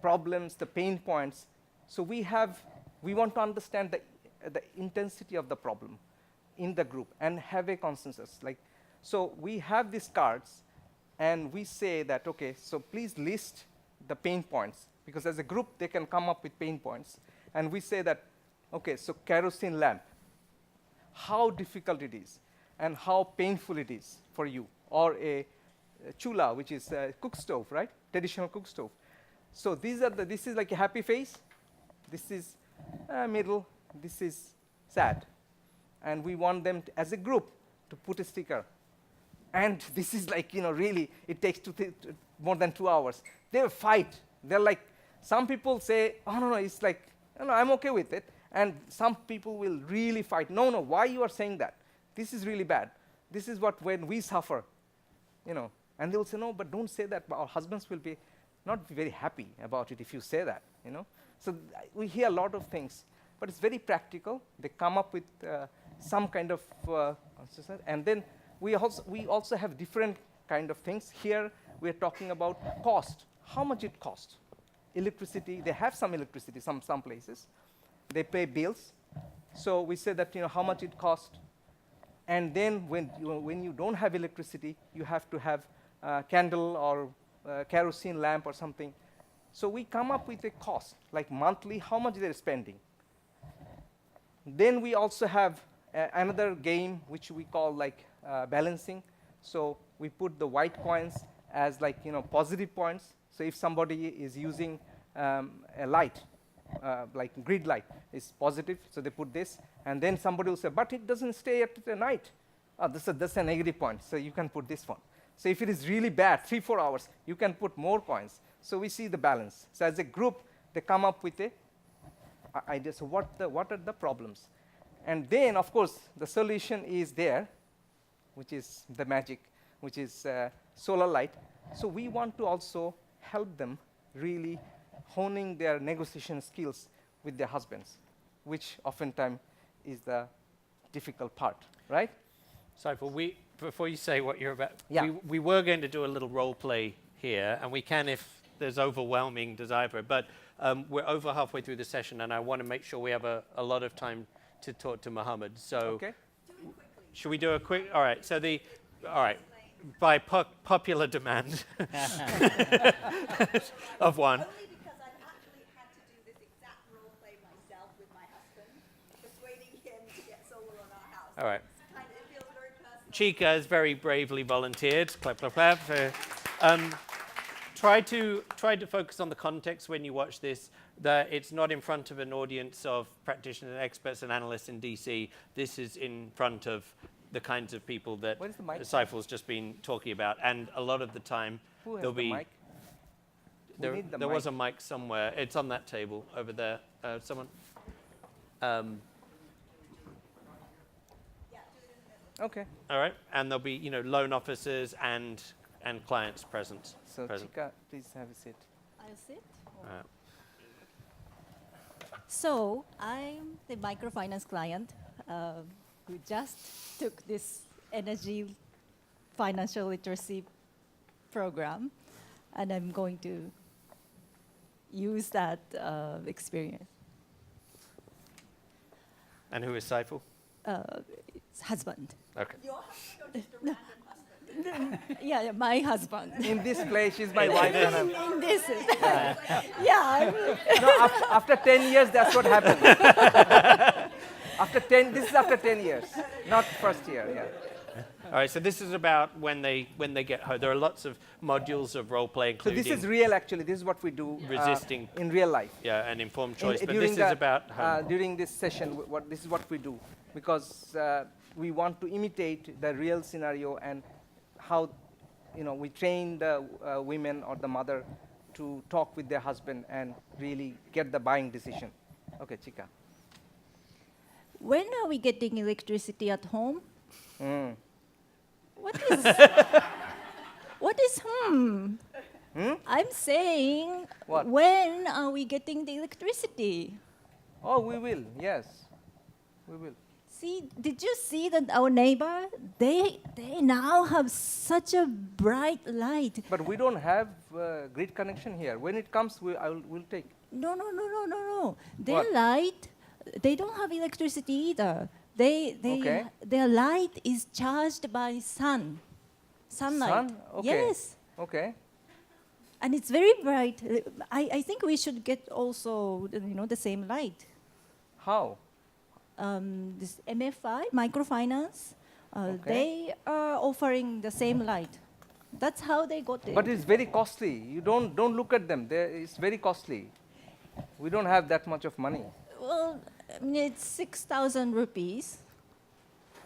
problems, the pain points, so we want to understand the intensity of the problem in the group and have a consensus. So we have these cards, and we say that, okay, so please list the pain points, because as a group they can come up with pain points. And we say that, okay, so kerosene lamp, how difficult it is and how painful it is for you, or a chula, which is a cook stove, right? Traditional cook stove. So this is like a happy face, this is middle, this is sad. And we want them to, as a group, to put a sticker. And this is like, really, it takes more than 2 hours. They fight. They're like, some people say, oh, no, it's like, no, I'm okay with it. And some people will really fight. No, why you are saying that? This is really bad. This is when we suffer, And they will say, no, but don't say that. Our husbands will be not very happy about it if you say that, So we hear a lot of things. But it's very practical. They come up with some kind of, and then we also have different kind of things. Here we are talking about cost. How much it costs? Electricity. They have some electricity. Some places, they pay bills. So we say that how much it costs. And then when you don't have electricity, you have to have candle or kerosene lamp or something. So we come up with a cost, like monthly, how much they're spending. Then we also have another game which we call balancing. So we put the white coins as positive points. So if somebody is using a light, like grid light, is positive, so they put this. And then somebody will say, but it doesn't stay at the night. Oh, that's a negative point, so you can put this one. So if it is really bad, 3-4 hours, you can put more coins. So we see the balance. So as a group, they come up with a idea. So what are the problems? And then, of course, the solution is there, which is the magic, which is solar light. So we want to also help them really honing their negotiation skills with their husbands, which oftentimes is the difficult part, right? Saiful, before you say what you're about, Yeah. we were going to do a little role play here, and we can if there's overwhelming desire for it, but we're over halfway through the session, and I want to make sure we have a lot of time to talk to Mohammad. So Okay. should we do a quick, all right, by popular demand of one. Only because I've actually had to do this exact role play myself with my husband, persuading him to get solar on our house. All right. It feels very personal. Chica has very bravely volunteered. Clap, clap, clap. Try to focus on the context when you watch this, that it's not in front of an audience of practitioners, experts, and analysts in DC. This is in front of the kinds of people that Where's the mic? Saiful's just been talking about. And a lot of the time, Who has there'll the be... mic? We need the There was a mic. mic somewhere. It's on that table over there. Someone... Okay. all right. And there'll be, loan officers and clients present. So Chica, please have a seat. I'll sit. Uh, So I'm the microfinance client who just took this energy financial literacy program, and I'm going to use that experience. and who is Saiful? It's husband. Okay. Your husband or just a random husband? Yeah, my husband. In this place, she's my wife. And I'm, In this is, yeah, no, after 10 years, that's what happened. This is after 10 years, not first year, yeah. All right, so this is about when they get home. There are lots of modules of role play, So including this is real, actually. This is what we do Resisting. in real life. an informed choice, but During this is about home. during this session, this is what we do, because we want to imitate the real scenario and how, we train the women or the mother to talk with their husband and really get the buying decision. Okay, Chica. when are we getting electricity at home? Mm. What is, what is I'm saying, What? when are we getting the electricity? Oh, we will, yes, we will. See, did you see that our neighbor, they now have such a bright light. But we don't have grid connection here. When it comes, we'll take. No. Their What? light, they don't have electricity either. Okay. Their light is charged by sunlight. Sun? Okay. Yes. Okay. And it's very bright. I think we should get also, the same light. How? This MFI, Microfinance, Okay. they are offering the same light. That's how they got it. But it's very costly. You don't look at them. It's very costly. We don't have that much of money. Well, I mean, it's 6,000 rupees.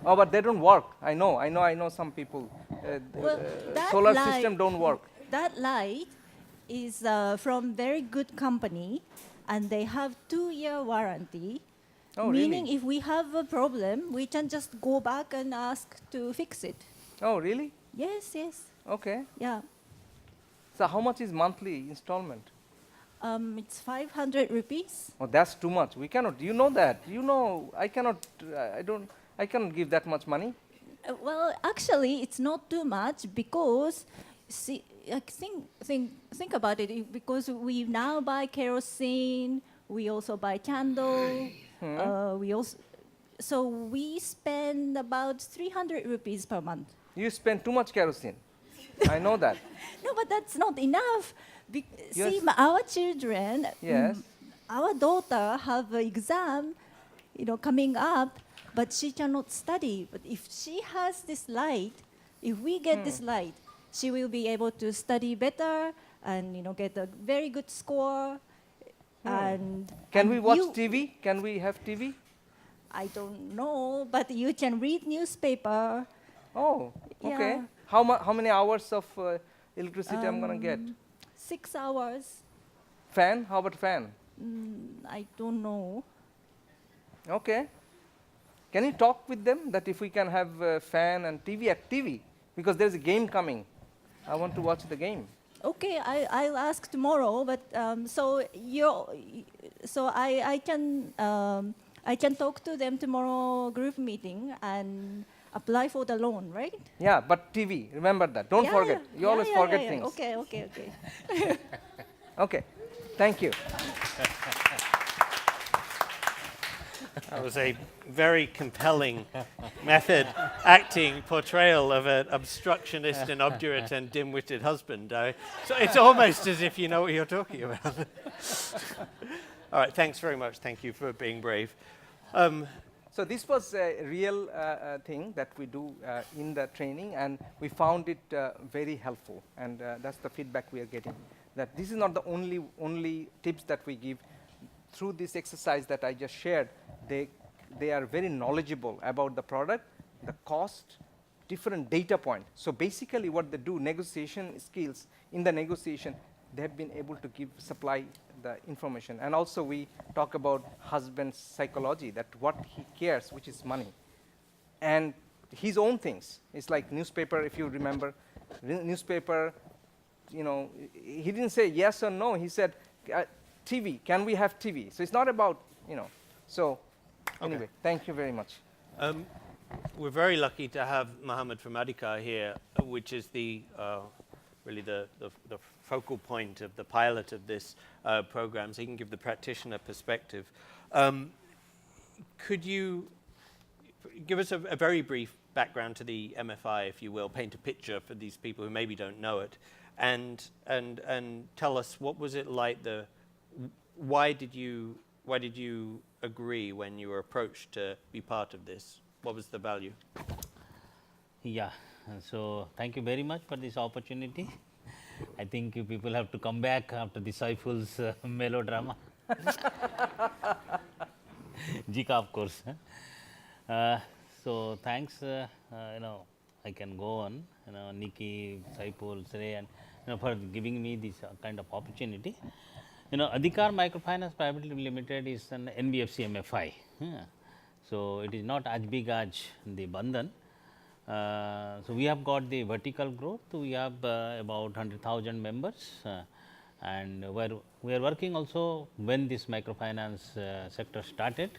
Oh, but they don't work. I know some people. Well, that Solar light- system don't work. That light is from very good company, and they have 2-year warranty. Oh, meaning really? if we have a problem, we can just go back and ask to fix it. Oh, really? Yes. Okay. Yeah. So how much is monthly installment? It's 500 rupees. Oh, that's too much. We cannot. You know that. You know, I cannot. I cannot give that much money. Well, actually, it's not too much because, see, think about it. Because we now buy kerosene, we also buy candle. So we spend about 300 rupees per month. You spend too much kerosene. I know that. No, but that's not enough. Yes. See, our children, Yes. our daughter have an exam, coming up, but she cannot study. But if she has this light, if we get this light, she will be able to study better and get a very good score. And Can we watch you- TV? Can we have TV? I don't know, but you can read newspaper. Oh, okay. Yeah. How many hours of electricity I'm gonna get? 6 hours. Fan? How about fan? I don't know. Okay. Can you talk with them that if we can have fan and TV? Because there's a game coming. I want to watch the game. Okay, I'll ask tomorrow. But I can talk to them tomorrow group meeting and apply for the loan, right? Yeah, but TV. Remember that. Don't forget. You always forget things. Okay. Okay. Thank you. That was a very compelling method acting portrayal of an obstructionist and obdurate and dim-witted husband. So it's almost as if you know what you're talking about. All right, thanks very much. Thank you for being brave. So this was a real thing that we do in the training, and we found it very helpful. And that's the feedback we are getting. That this is not the only tips that we give. Through this exercise that I just shared, they are very knowledgeable about the product, the cost, different data points. So basically what they do, negotiation skills, in the negotiation, they have been able to supply the information. And also we talk about husband's psychology, that what he cares, which is money. And his own things. It's like newspaper, if you remember, newspaper, he didn't say yes or no, he said, TV, can we have TV? So it's not about, so anyway, thank you very much. We're very lucky to have Mohammad from Adhikar here, which is really the focal point of the pilot of this program, so he can give the practitioner perspective. Could you give us a very brief background to the MFI, if you will, paint a picture for these people who maybe don't know it, and tell us what was it like, why did you agree when you were approached to be part of this? What was the value? Yeah, so thank you very much for this opportunity. I think you people have to come back after the Saiful's melodrama. Jika, of course. So thanks, I can go on, Nikki, Saiful, Srey, and for giving me this kind of opportunity. Adhikar Microfinance Private Limited is an NBFC MFI. So it is not as big as the Bandhan. So we have got the vertical growth. We have about 100,000 members, and we are working also when this microfinance sector started.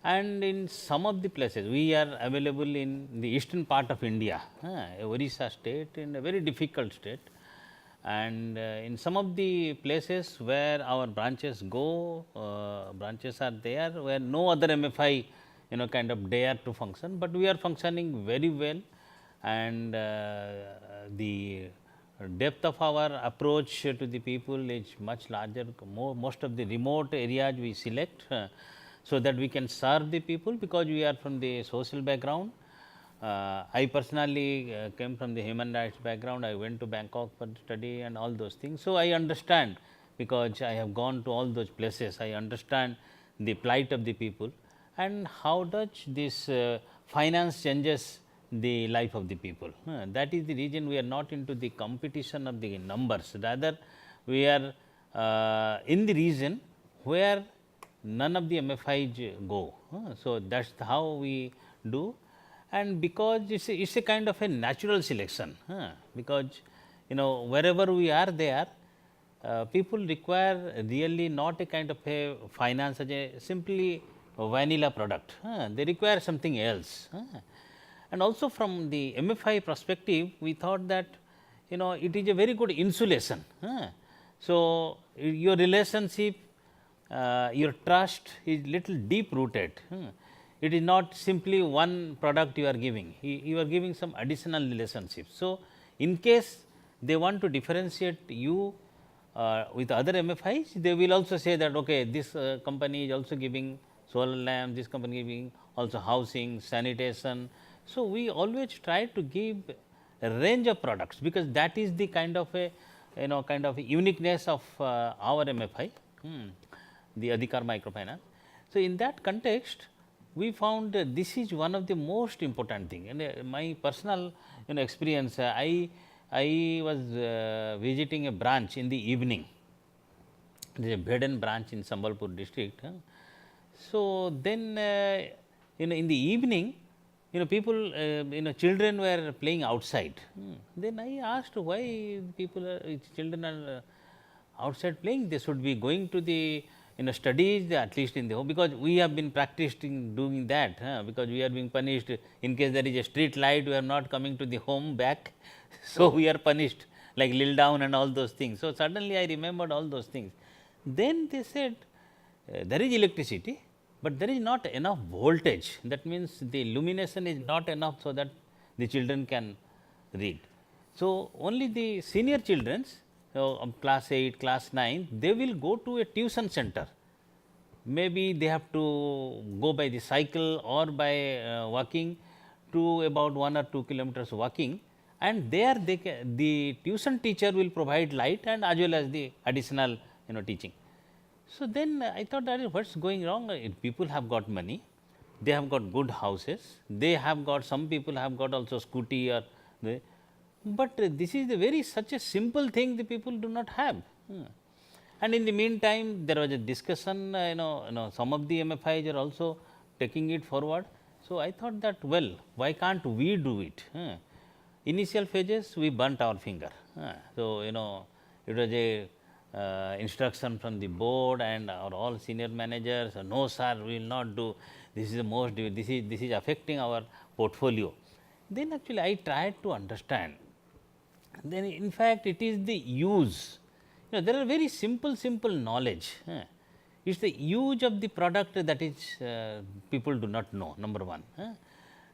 And in some of the places, we are available in the eastern part of India, Orissa state, in a very difficult state. And in some of the places where our branches go, branches are there where no other MFI kind of dare to function, but we are functioning very well. And the depth of our approach to the people is much larger. Most of the remote areas we select so that we can serve the people, because we are from the social background. I personally came from the human rights background. I went to Bangkok for study and all those things. So, I understand, because I have gone to all those places. I understand the plight of the people and how does this finance changes the life of the people. That is the reason we are not into the competition of the numbers. Rather, we are in the region where none of the MFIs go. So, that is how we do. And because it's a kind of a natural selection, because wherever we are there, people require really not a kind of a finance as a simply a vanilla product, they require something else. And also from the MFI perspective, we thought that it is a very good insulation. So, your relationship, your trust is little deep rooted. It is not simply one product you are giving, you are giving some additional relationships. So, in case they want to differentiate you with other MFIs, they will also say that okay, this company is also giving solar lamp, this company giving also housing, sanitation. So, we always try to give a range of products, because that is the kind of a kind of a uniqueness of our MFI, the Adhikar Microfinance. So, in that context, we found this is one of the most important thing. And my personal experience, I was visiting a branch in the evening. There is a Bandhan branch in Sambalpur district. So, then in the evening, people, children were playing outside. Then I asked why people children are outside playing. They should be going to the studies, at least in the home, because we have been practicing doing that, because we are being punished in case there is a street light, we are not coming to the home back. So, we are punished like Lil Down and all those things. So, suddenly I remembered all those things. Then they said there is electricity, but there is not enough voltage. That means the illumination is not enough so that the children can read. So, only the senior children, class 8, class 9, they will go to a tuition center. Maybe they have to go by the cycle or by walking to about 1 or 2 kilometers walking, and there the tuition teacher will provide light and as well as the additional teaching. So, then I thought that what is going wrong? People have got money, they have got good houses, they have got, some people have got also scooty or but this is the very such a simple thing the people do not have. And in the meantime, there was a discussion, some of the MFIs are also taking it forward. So, I thought that well, why can't we do it? Initial phases we burnt our finger. So, it was a instruction from the board and our all senior managers, no sir, we will not do, this is the most, this is affecting our portfolio. Then actually I tried to understand. Then in fact, it is the use. There are very simple knowledge. It is the use of the product that is people do not know, number one.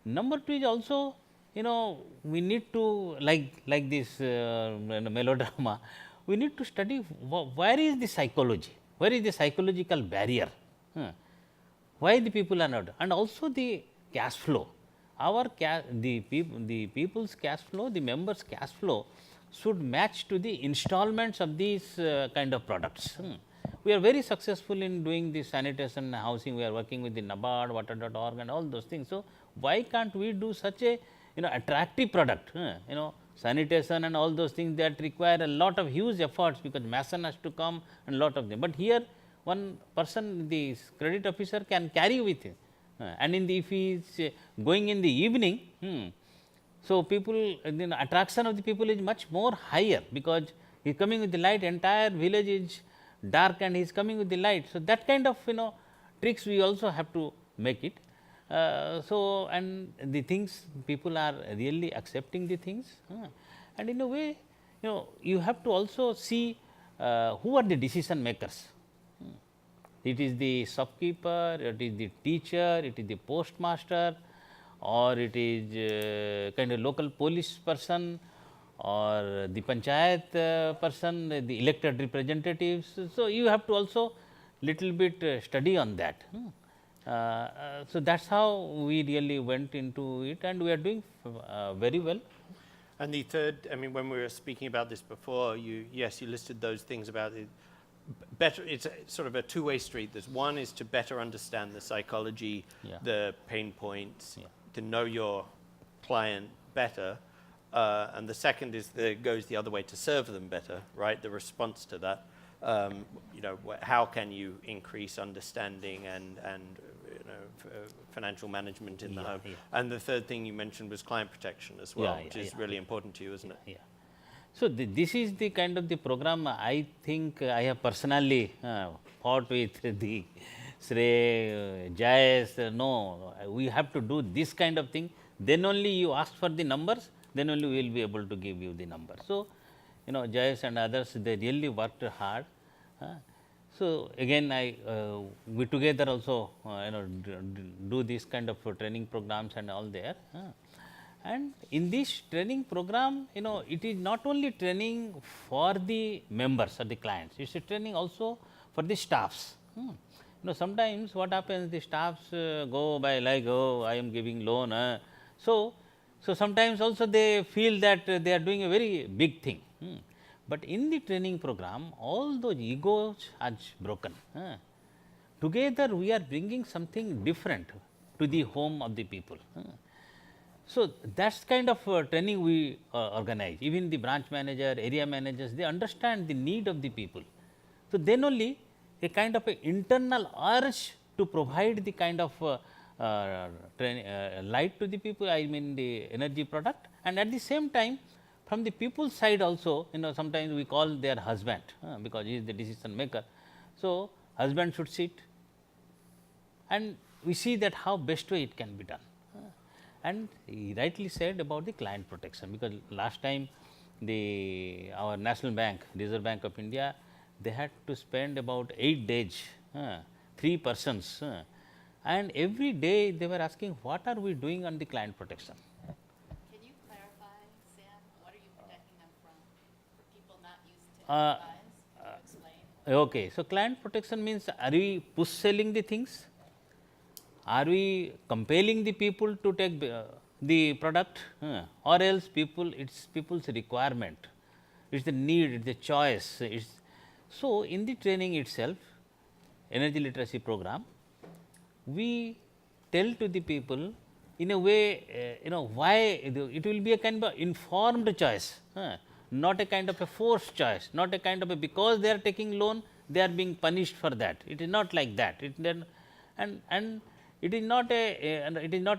Number two is also, we need to like this melodrama, we need to study where is the psychology, where is the psychological barrier, why the people are not, and also the cash flow. Our the people's cash flow, the members' cash flow should match to the installments of these kind of products. We are very successful in doing the sanitation housing. We are working with the NABARD, water.org and all those things. So, why can't we do such a attractive product? Sanitation and all those things that require a lot of huge efforts, because mason has to come and lot of them. But here one person, the credit officer, can carry with him. And if he is going in the evening, So, people, attraction of the people is much more higher, because he is coming with the light, entire village is dark and he is coming with the light. So, that kind of tricks we also have to make it. So, and the things, people are really accepting the things, and in a way, you have to also see who are the decision makers. It is the shopkeeper, it is the teacher, it is the postmaster, or it is kind of local police person, or the panchayat person, the elected representatives. So, you have to also little bit study on that. So, that is how we really went into it, and we are doing very well. And the third, I mean, when we were speaking about this before, you listed those things about it. Better, it's sort of a two-way street. There's one is to better understand the psychology, the pain points, to know your client better, and the second is goes the other way, to serve them better, right? The response to that, how can you increase understanding and financial management in the home? And the third thing you mentioned was client protection as well, which is really important to you, isn't it? Yeah. So, this is the kind of the program I think I have personally fought with the Shrey, Jayes. No, we have to do this kind of thing, then only you ask for the numbers, then only we will be able to give you the numbers. So, Jayes and others, they really worked hard. So, again we together also do this kind of training programs and all there. And in this training program, it is not only training for the members or the clients, it is a training also for the staffs. Sometimes what happens, the staffs go by like, oh, I am giving loan. So sometimes also they feel that they are doing a very big thing. But in the training program, all those egos are broken. Together we are bringing something different to the home of the people. So, that is kind of training we organize. Even the branch manager, area managers, they understand the need of the people. So, then only a kind of a internal urge to provide the kind of light to the people, I mean the energy product, and at the same time from the people's side also, sometimes we call their husband, because he is the decision maker. So, husband should sit, and we see that how best way it can be done. And he rightly said about the client protection, because last time our National Bank, Reserve Bank of India, they had to spend about 8 days, 3 persons, and every day they were asking, what are we doing on the client protection? Can you clarify, Sam, what are you protecting them from, for people not used to clients? Can you explain? Okay, so client protection means, are we push selling the things? Are we compelling the people to take the product, or else it's people's requirement, it's the need, it's the choice. So, in the training itself, energy literacy program, we tell to the people in a way, why it will be a kind of informed choice, not a kind of a forced choice, not a kind of a, because they are taking loan, they are being punished for that. It is not like that. And it is not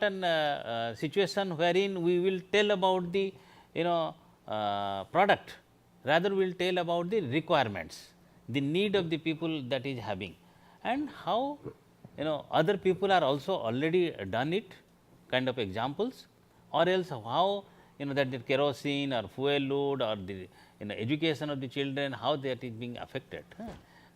a situation wherein we will tell about the product, rather we will tell about the requirements, the need of the people that is having, and how other people are also already done it, kind of examples, or else how that the kerosene or fuel load or the education of the children, how that is being affected.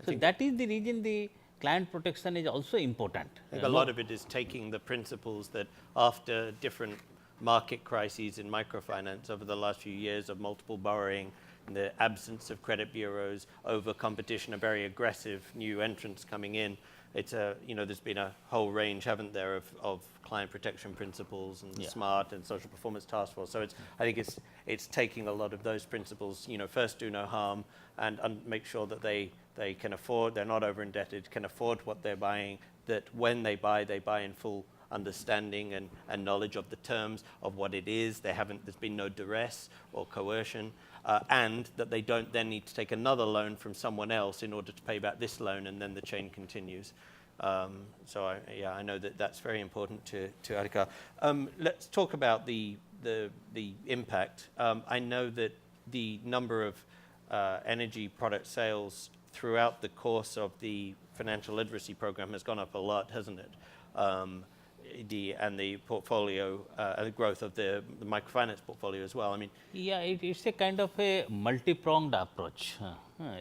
So, that is the reason the client protection is also important. I think a lot of it is taking the principles that after different market crises in microfinance over the last few years of multiple borrowing, the absence of credit bureaus, over competition, a very aggressive new entrants coming in. It's there's been a whole range, haven't there, of client protection principles and SMART and social performance task force. So I think it's taking a lot of those principles. First do no harm and make sure that they can afford, they're not over indebted, can afford what they're buying, that when they buy in full understanding and knowledge of the terms of what it is. There's been no duress or coercion, and that they don't then need to take another loan from someone else in order to pay back this loan, and then the chain continues. So I know that's very important to Adhikar. Let's talk about the the impact. I know that the number of energy product sales throughout the course of the financial literacy program has gone up a lot, hasn't it? And the portfolio, the growth of the microfinance portfolio as well. I mean, Yeah, it's a kind of a multi-pronged approach.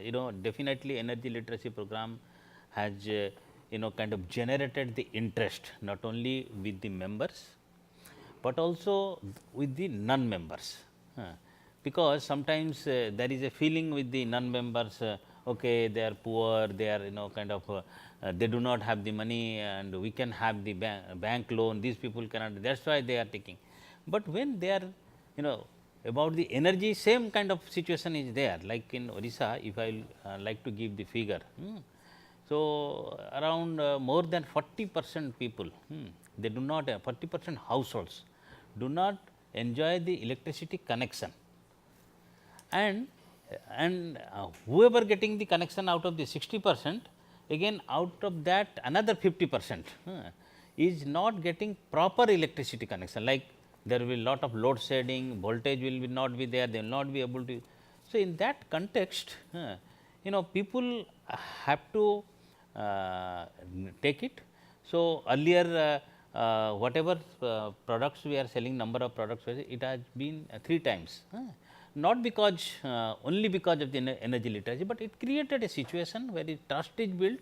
You know, definitely energy literacy program has, you know, kind of generated the interest not only with the members, but also with the non-members. Because sometimes there is a feeling with the non-members, okay, they are poor, they are, you know, kind of, they do not have the money and we can have the bank loan, these people cannot, that's why they are taking. But when they are, you know, about the energy, same kind of situation is there, like in Orissa, if I like to give the figure. So, around more than 40% people, they do not, 40% households do not enjoy the electricity connection. And whoever getting the connection out of the 60%, again out of that another 50% is not getting proper electricity connection, like there will be lot of load shedding, voltage will not be there, they will not be able to. So, in that context, you know, people have to take it. So, earlier whatever products we are selling, number of products, it has been 3 times. Not because only because of the energy literacy, but it created a situation where the trust is built,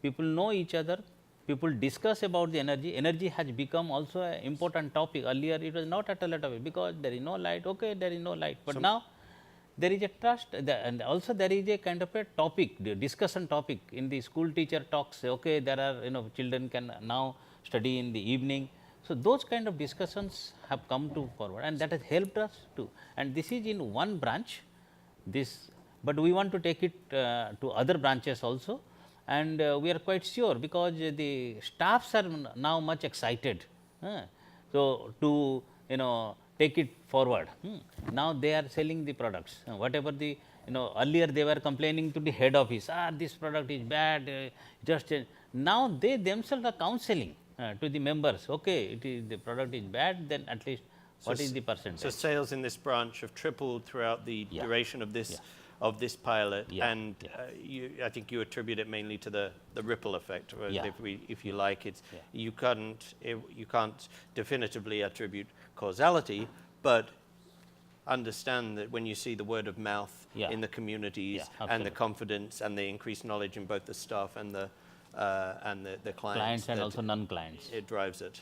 people know each other, people discuss about the energy. Energy has become also an important topic. Earlier it was not at all a topic because there is no light, okay, there is no light, but now there is a trust, and also there is a kind of a topic, the discussion topic. In the school teacher talks, okay, there are, you know, children can now study in the evening. So, those kind of discussions have come to forward, and that has helped us too. And this is in one branch, this, but we want to take it to other branches also, and we are quite sure because the staffs are now much excited. So, to, you know, take it forward. Now they are selling the products, whatever the, you know, earlier they were complaining to the head office, this product is bad, just now they themselves are counseling to the members, okay, it is, the product is bad, then at least what is the percentage? So, sales in this branch have tripled throughout the duration of this pilot, and I think you attribute it mainly to the ripple effect. If you like, it's you can't definitively attribute causality, but understand that when you see the word of mouth in the communities and the confidence and the increased knowledge in both the staff and the clients and also non-clients, it drives it.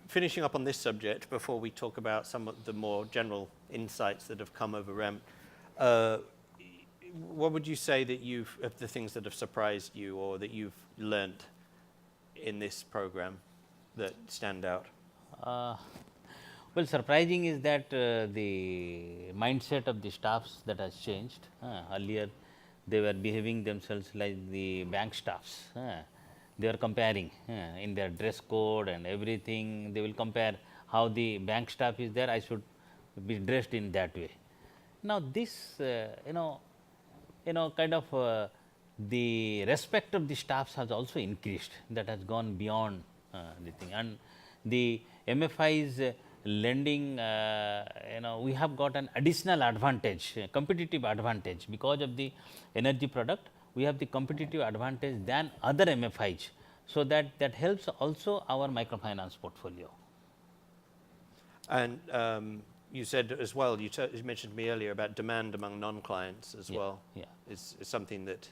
Finishing up on this subject before we talk about some of the more general insights that have come over REM, what would you say that of the things that have surprised you or that you've learnt in this program that stand out? Well, surprising is that the mindset of the staffs that has changed. Earlier they were behaving themselves like the bank staffs. They are comparing in their dress code and everything. They will compare how the bank staff is there, I should be dressed in that way. Now, this you know, kind of the respect of the staffs has also increased. That has gone beyond the thing, and the MFI's lending, you know, we have got an additional advantage, competitive advantage because of the energy product. We have the competitive advantage than other MFIs. So, that helps also our microfinance portfolio. And you said as well, you mentioned to me earlier about demand among non-clients as well. Is something that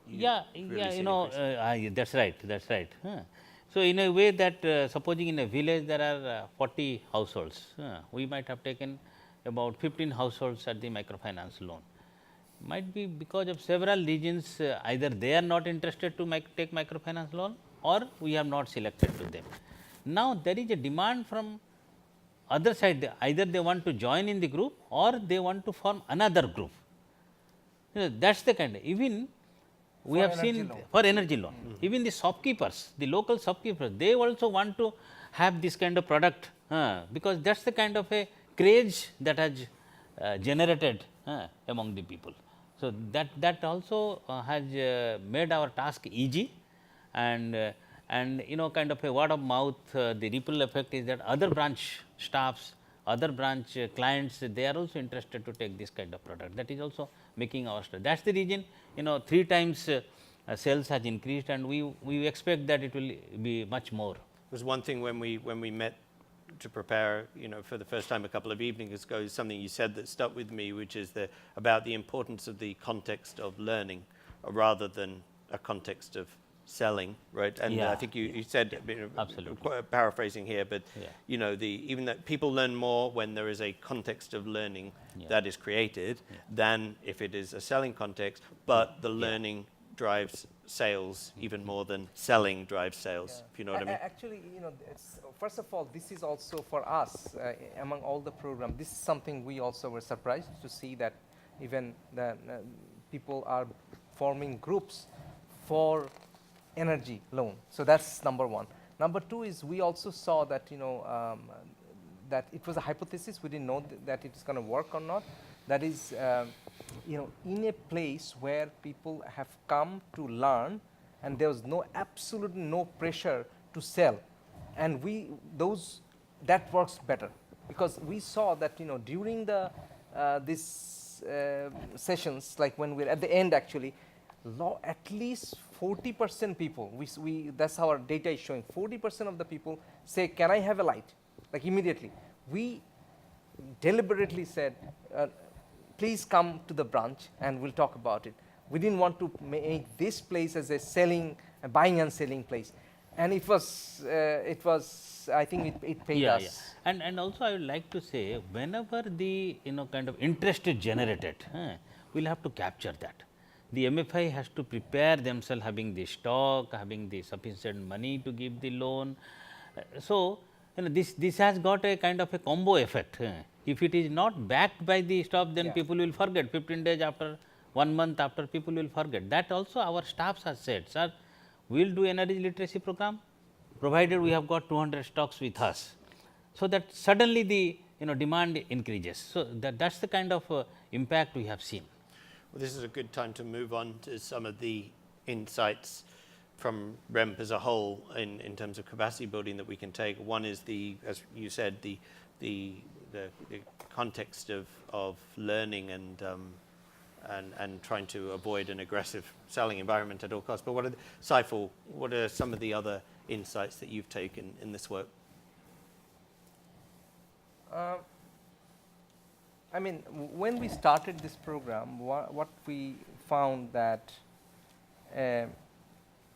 you know, that's right, that's right. So, in a way that supposing in a village there are 40 households, we might have taken about 15 households at the microfinance loan. Might be because of several reasons, either they are not interested to take microfinance loan or we have not selected to them. Now, there is a demand from other side, either they want to join in the group or they want to form another group. You know, that's the kind of, even we have seen for energy loan, even the shopkeepers, the local shopkeepers, they also want to have this kind of product, because that's the kind of a craze that has generated among the people. So, that also has made our task easy, and and kind of a word of mouth, the ripple effect is that other branch staffs, other branch clients, they are also interested to take this kind of product. That is also making our study. That is the reason 3 times sales has increased, and we expect that it will be much more. It was one thing when we met to prepare, for the first time a couple of evenings ago, is something you said that stuck with me, which is about the importance of the context of learning rather than a context of selling, right? And Yeah. I think you said, Absolutely. paraphrasing here, but Yeah. even that people learn more when there is a context of learning Yeah. that is created than if it is a selling context, but the learning drives sales even more than selling drives sales, if you know what I mean. Actually, first of all, this is also for us, among all the programs, this is something we also were surprised to see, that even the people are forming groups for energy loan. So that's number one. Number two is we also saw that, that it was a hypothesis. We didn't know that it is going to work or not. That is, in a place where people have come to learn and there was absolutely no pressure to sell, and that works better, because we saw that during the this sessions, like when we're at the end, actually at least 40% people, that's our data is showing, 40% of the people say, can I have a light, like immediately. We deliberately said, please come to the branch and we'll talk about it. We didn't want to make this place as a buying and selling place, and it was I think it paid us. Yeah. And also I would like to say, whenever the kind of interest is generated, we'll have to capture that. The MFI has to prepare themselves, having the stock, having the sufficient money to give the loan. So this has got a kind of a combo effect. If it is not backed by the stock, then people will forget. 15 days after, 1 month after, people will forget. That also our staffs have said, sir, we will do energy literacy program, provided we have got 200 stocks with us. So that suddenly the demand increases. So that's the kind of impact we have seen. Well, this is a good time to move on to some of the insights from REMP as a whole in terms of capacity building that we can take. One is as you said, the context of learning and trying to avoid an aggressive selling environment at all costs. But Saiful, what are some of the other insights that you've taken in this work? I mean, when we started this program, what we found that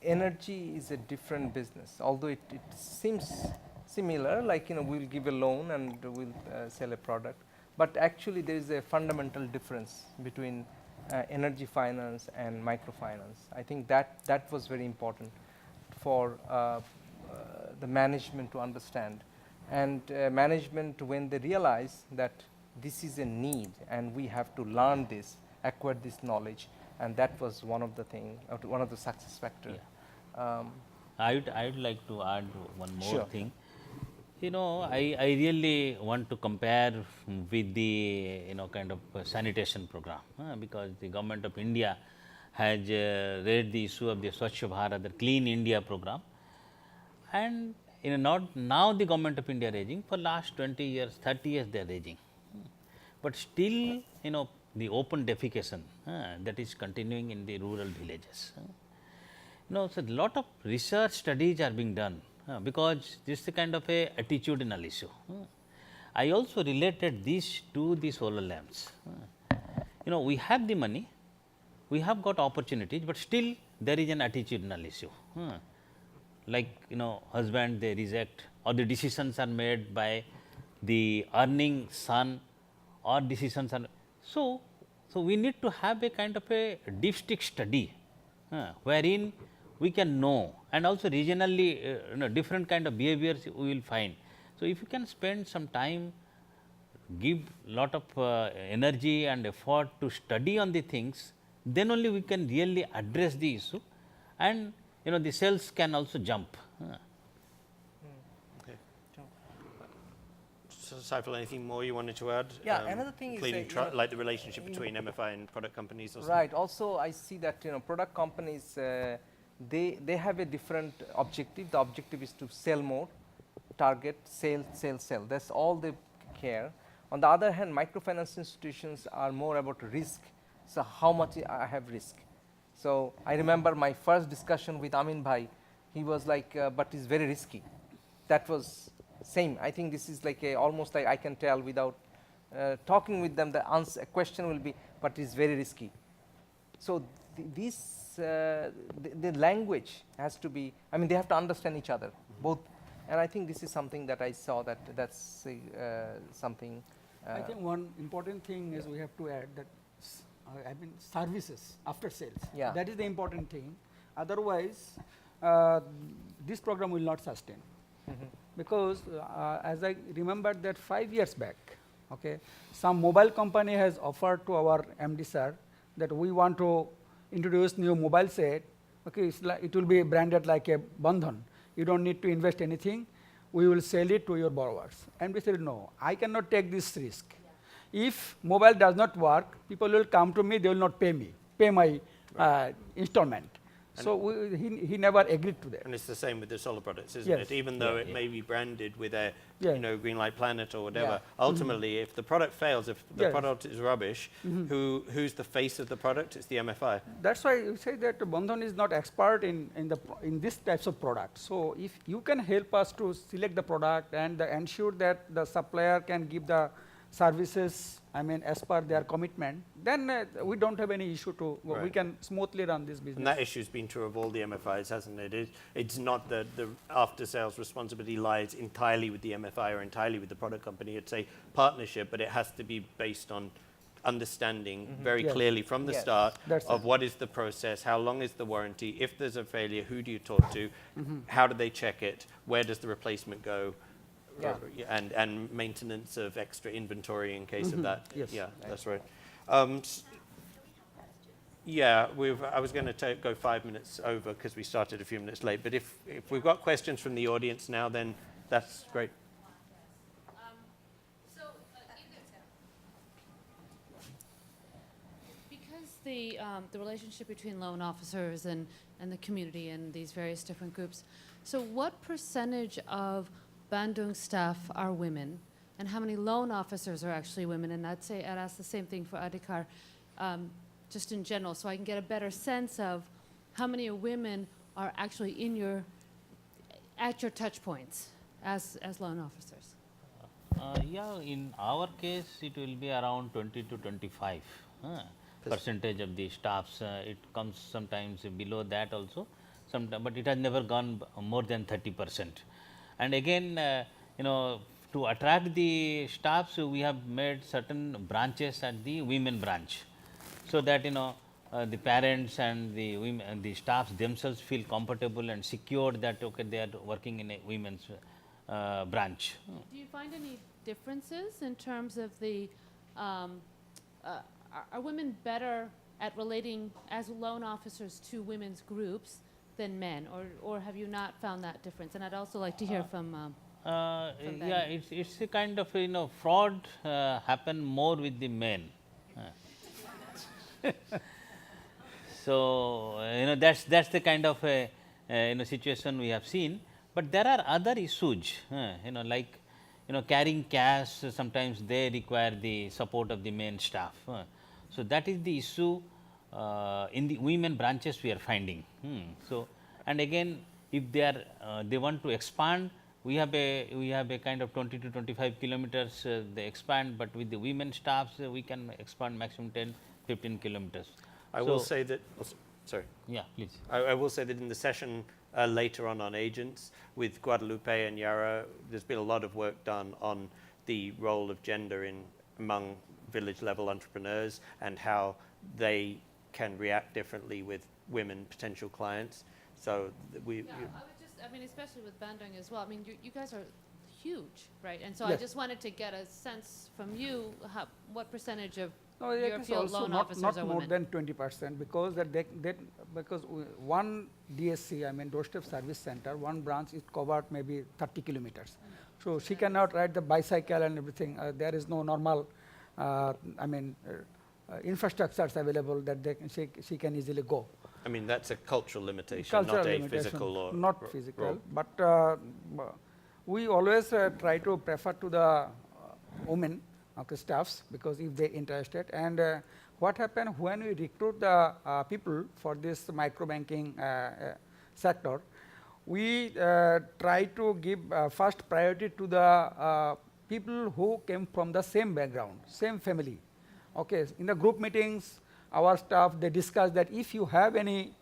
energy is a different business. Although it seems similar, like we'll give a loan and we'll sell a product, but actually there is a fundamental difference between energy finance and microfinance. I think that was very important for the management to understand, and management, when they realize that this is a need and we have to learn this, acquire this knowledge, and that was one of the one of the success factors. Yeah. I would like to add one more Sure. thing. I really want to compare with the kind of sanitation program, because the government of India has raised the issue of the Swachh Bharat, the Clean India program, and not now the government of India raising, for last 20 years, 30 years they are raising, but still the open defecation that is continuing in the rural villages. So a lot of research studies are being done, because this is a kind of a attitudinal issue. I also related this to the solar lamps. We have the money, we have got opportunities, but still there is an attitudinal issue. Like husband they reject, or the decisions are made by the earning son, or decisions are so we need to have a kind of a dipstick study, wherein we can know, and also regionally different kind of behaviors we will find. So if you can spend some time, give lot of energy and effort to study on the things, then only we can really address the issue, and the sales can also jump. Okay. So, Saiful, anything more you wanted to add? Yeah, another thing is including that, like the relationship between MFI and product companies or something? Right. Also, I see that product companies they have a different objective. The objective is to sell more, target, sell, sell, sell. That's all they care. On the other hand, microfinance institutions are more about risk. So how much I have risk. So I remember my first discussion with Amin bhai, he was like, but it's very risky. That was same. I think this is like a, almost like I can tell without talking with them, the answer, question will be, but it's very risky. So the language has to be, I mean, they have to understand each other, both. And I think this is something that I saw that's something. I think one important thing is we have to add that I mean services after sales. Yeah. That is the important thing. Otherwise, this program will not sustain. Because as I remember that 5 years back, okay, some mobile company has offered to our MD sir that we want to introduce new mobile set. Okay, it's like it will be branded like a Bandhan. You don't need to invest anything. We will sell it to your borrowers. And we said, no, I cannot take this risk. If mobile does not work, people will come to me, they will not pay me, pay my installment. And so he never agreed to that. And it's the same with the solar products, isn't Yes. it? Even though it may be branded with a, Yeah. you know, Green Light Planet or whatever, Yeah. ultimately, if the product fails, if the Yes. product is rubbish, who's the face of the product? It's the MFI. That's why you say that Bandhan is not expert in these types of products. So if you can help us to select the product and ensure that the supplier can give the services, I mean, as per their commitment, then we don't have any issue to, we Right. can smoothly run this business. And that issue's been true of all the MFIs, hasn't it? It's not that the after-sales responsibility lies entirely with the MFI or entirely with the product company. It's a partnership, but it has to be based on understanding very Yes. clearly from the Yes. start That's of it. what is the process, how long is the warranty, if there's a failure, who do you talk to, how do they check it, where does the replacement go, Yeah. and maintenance of extra inventory in case of that. Yes. Yeah, that's right. Yeah, I was going to go 5 minutes over because we started a few minutes late. But if we've got questions from the audience now, then that's great. Because the relationship between loan officers and the community and these various different groups, so what percentage of Bandung staff are women, and how many loan officers are actually women? And I'd ask the same thing for Adhikar, just in general, so I can get a better sense of how many women are actually at your touch points as loan officers. Yeah, in our case, it will be around 20 to 25 percentage of the staffs. It comes sometimes below that also, but it has never gone more than 30%. And again, you know, to attract the staffs, we have made certain branches at the women branch, so that, you know, the parents and the women and the staffs themselves feel comfortable and secure that, okay, they are working in a women's branch. Do you find any differences in terms of the, are women better at relating as loan officers to women's groups than men, or have you not found that difference? And I'd also like to hear from Yeah, it's a kind of, you know, fraud happen more with the men. So, you know, that's the kind of you know, situation we have seen. But there are other issues, you know, like, you know, carrying cash. Sometimes they require the support of the main staff. So that is the issue in the women branches we are finding. So, and again, if they are they want to expand, we have a kind of 20 to 25 kilometers they expand, but with the women staffs we can expand maximum 10, 15 kilometers. I will say that, sorry. Yeah, please. I will say that in the session later on agents with Guadalupe and Yara, there's been a lot of work done on the role of gender among village level entrepreneurs and how they can react differently with women potential clients. So I mean, especially with Bandung as well. I mean, you guys are huge, right? And so I Yes. just wanted to get a sense from you what percentage of No, your it is field also loan not officers are more women. than 20%, because because one DSC, I mean doorstep service center, one branch is covered maybe 30 kilometers. So she cannot ride the bicycle and everything. There is no normal, I mean, infrastructures available that she can easily go. I mean, that's a cultural limitation, Cultural not a limitation, physical or not physical, role. but we always try to prefer to the women, okay, staffs, because if they interested. And what happened when we recruit the people for this micro banking sector, we try to give first priority to the people who came from the same background, same family. Okay, in the group meetings, our staff, they discuss that if you have any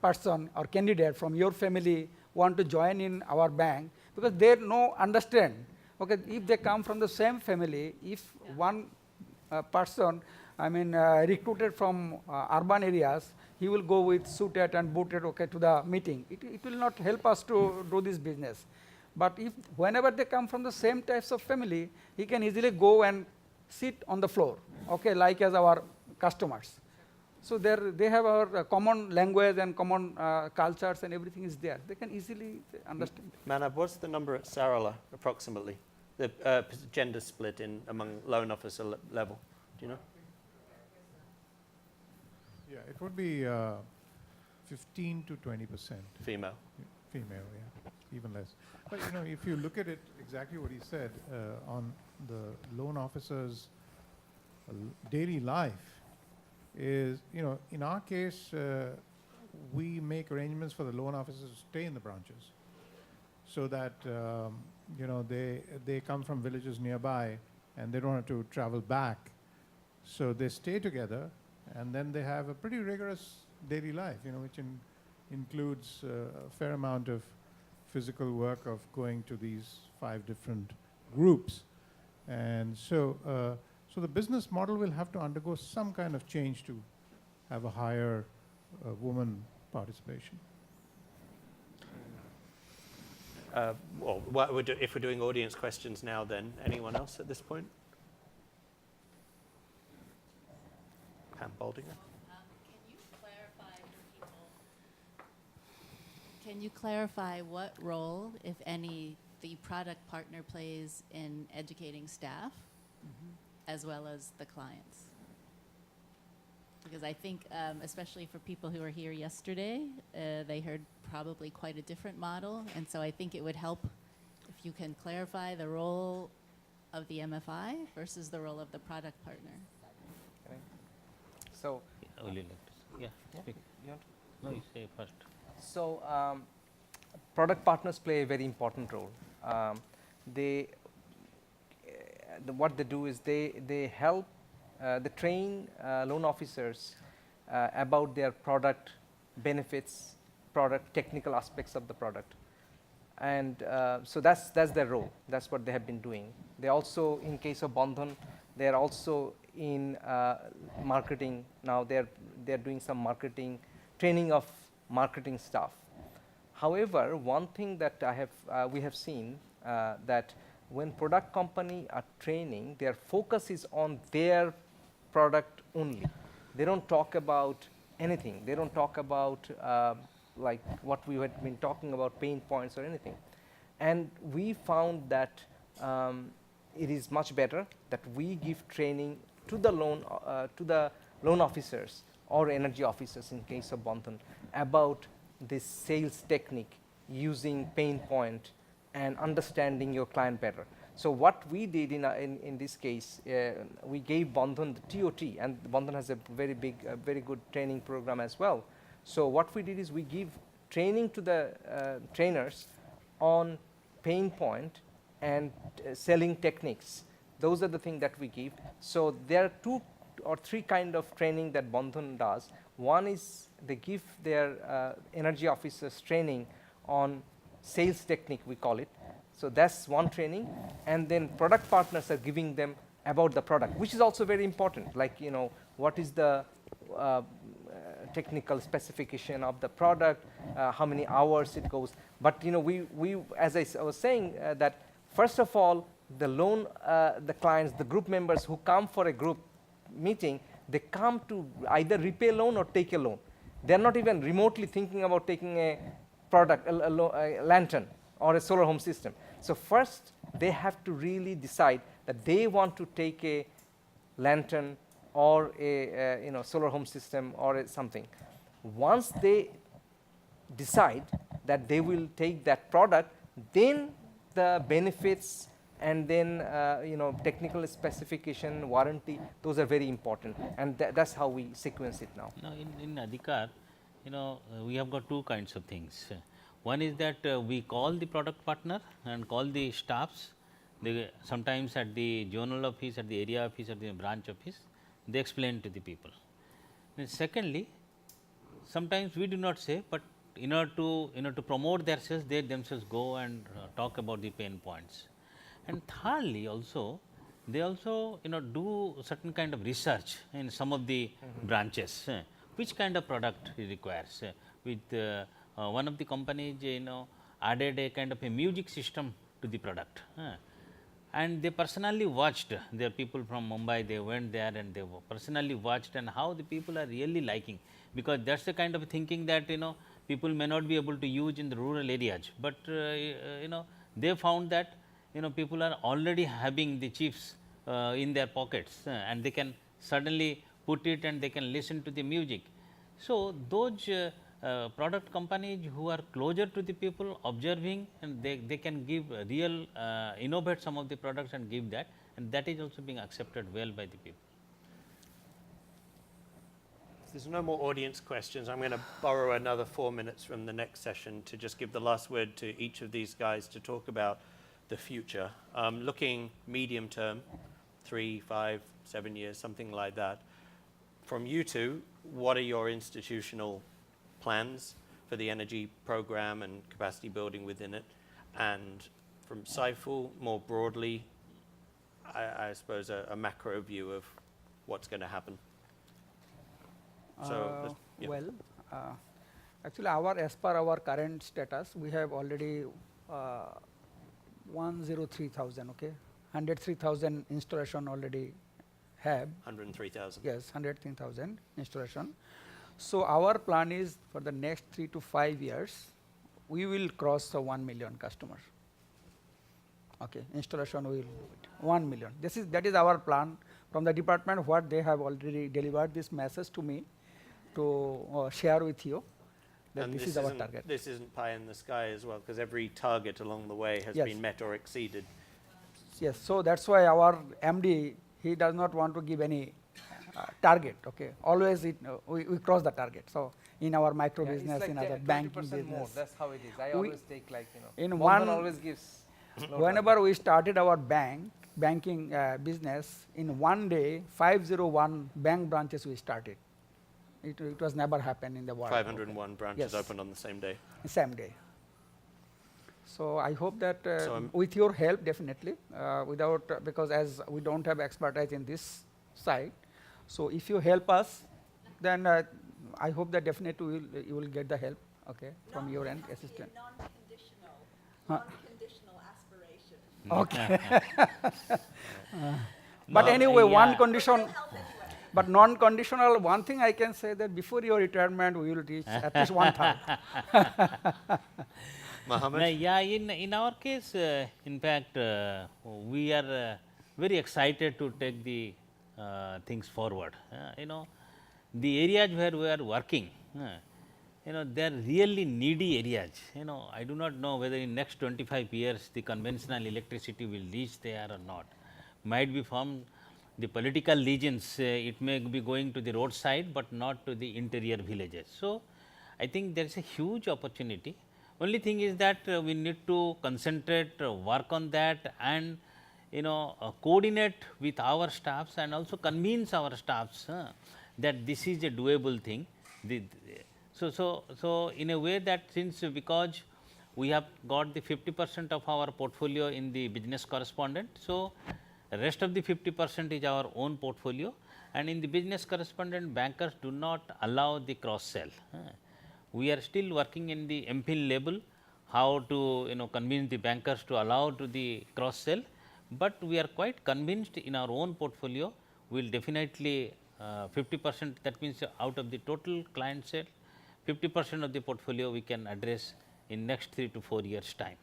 person or candidate from your family want to join in our bank, because they understand, okay, if they come from the same family, if one person, I mean, recruited from urban areas, he will go with suited and booted, okay, to the meeting. It will not help us to do this business. But if whenever they come from the same types of family, he can easily go and sit on the floor, okay, like as our customers. So they have our common language and common cultures and everything is there. They can easily understand. Manab, what's the number at Sarala, approximately? The gender split among loan officer level, do you know? Yeah, it would be 15 to 20% Female. female, yeah, even less. But you know, if you look at it, exactly what he said on the loan officer's daily life is, you know, in our case, we make arrangements for the loan officers to stay in the branches, so that you know, they come from villages nearby and they don't have to travel back, so they stay together, and then they have a pretty rigorous daily life, you know, which includes a fair amount of physical work of going to these 5 different groups. And so so the business model will have to undergo some kind of change to have a higher woman participation. Well, if we're doing audience questions now, then anyone else at this point? Pam Baldinger. Can you clarify what role, if any, the product partner plays in educating staff, as well as the clients? Because I think, especially for people who were here yesterday, they heard probably quite a different model, and so I think it would help if you can clarify the role of the MFI versus the role of the product partner. Okay. So, I would like to say. Yeah, speak. you want No, you say first. So, product partners play a very important role. What they do is they help, they train loan officers about their product benefits, product technical aspects of the product, and so that's their role. That's what they have been doing. They also, in case of Bandhan, they are also in marketing now. They're doing some marketing training of marketing staff. However, one thing that we have seen that when product company are training, their focus is on their product only. They don't talk about anything. They don't talk about like what we had been talking about, pain points or anything. And we found that it is much better that we give training to the loan officers or energy officers in case of Bandhan about this sales technique, using pain point and understanding your client better. So what we did in this case, we gave Bandhan the TOT, and Bandhan has a very big, very good training program as well. So what we did is we give training to the trainers on pain point and selling techniques. Those are the things that we give. So there are 2 or 3 kind of training that Bandhan does. One is they give their energy officers training on sales technique, we call it. So that's one training, and then product partners are giving them about the product, which is also very important. Like, you know, what is the technical specification of the product, how many hours it goes. But you know, we as I was saying, that first of all, the clients, the group members who come for a group meeting, they come to either repay loan or take a loan. They're not even remotely thinking about taking a product, a lantern or a solar home system. So first, they have to really decide that they want to take a lantern or a solar home system or something. Once they decide that they will take that product, then the benefits and then technical specification, warranty, those are very important, and that's how we sequence it now. Now, in Adhikar, we have got two kinds of things. One is that we call the product partner and call the staffs. Sometimes at the zonal office, at the area office, at the branch office, they explain to the people. And secondly, sometimes we do not say, but in order to promote their sales, they themselves go and talk about the pain points. And thirdly, also they also do certain kind of research in some of the branches, which kind of product it requires. With one of the companies, added a kind of a music system to the product. And they personally watched, their people from Mumbai, they went there and they personally watched, and how the people are really liking, because that's the kind of thinking that people may not be able to use in the rural areas, but they found that people are already having the chips in their pockets, and they can suddenly put it and they can listen to the music. So those product companies who are closer to the people, observing, and they can give real innovate some of the products and give that, and that is also being accepted well by the people. If there's no more audience questions, I'm going to borrow another 4 minutes from the next session to just give the last word to each of these guys to talk about the future. Looking medium term, 3, 5, 7 years, something like that. From you two, what are your institutional plans for the energy program and capacity building within it? And from Saiful, more broadly, I suppose a macro view of what's going to happen. So, yeah. Well, actually, as per our current status, we have already 103,000. Okay, 103,000 installation already have. 103,000. Yes, 103,000 installation. So our plan is for the next 3 to 5 years, we will cross the 1 million customers. Okay, installation will 1 million. That is our plan from the department. What they have already delivered this message to me to share with you. That And this is our target. This isn't pie in the sky as well, because every target along the way has Yes. been met or exceeded. Yes, so that's why our MD, he does not want to give any target. Okay, always we cross the target. So in our micro Yeah, business, it's like in other 10, banking 20% more. business, That's how it is. I We- always take like in Bandhan one- always gives. low whenever target. we started our banking business, in one day 501 bank branches we started. It was never happened in the world. 501 branches Yes. opened on the same day. Same day. So I hope that So I'm- with your help, definitely, because as we don't have expertise in this side, so if you help us, then I hope that definitely you will get the help, okay, from your end, assistant. Non-conditional, Huh. non-conditional aspiration. Okay. No, But anyway, one yeah. condition, Help anyway. but non-conditional, one thing I can say that before your retirement, we will reach at least 1/3. Mohammad? No, yeah, in our case, in fact, we are very excited to take the things forward. The areas where we are working, they are really needy areas. I do not know whether in next 25 years the conventional electricity will reach there or not. Might be from the political regions, it may be going to the roadside, but not to the interior villages. So, I think there is a huge opportunity. Only thing is that we need to concentrate, work on that, and coordinate with our staffs and also convince our staffs that this is a doable thing. So in a way that because we have got the 50% of our portfolio in the business correspondent, so rest of the 50% is our own portfolio, and in the business correspondent, bankers do not allow the cross sell. We are still working in the MPhil level, how to convince the bankers to allow to the cross sell, but we are quite convinced in our own portfolio we will definitely 50%, that means out of the total client set, 50% of the portfolio we can address in next 3 to 4 years time.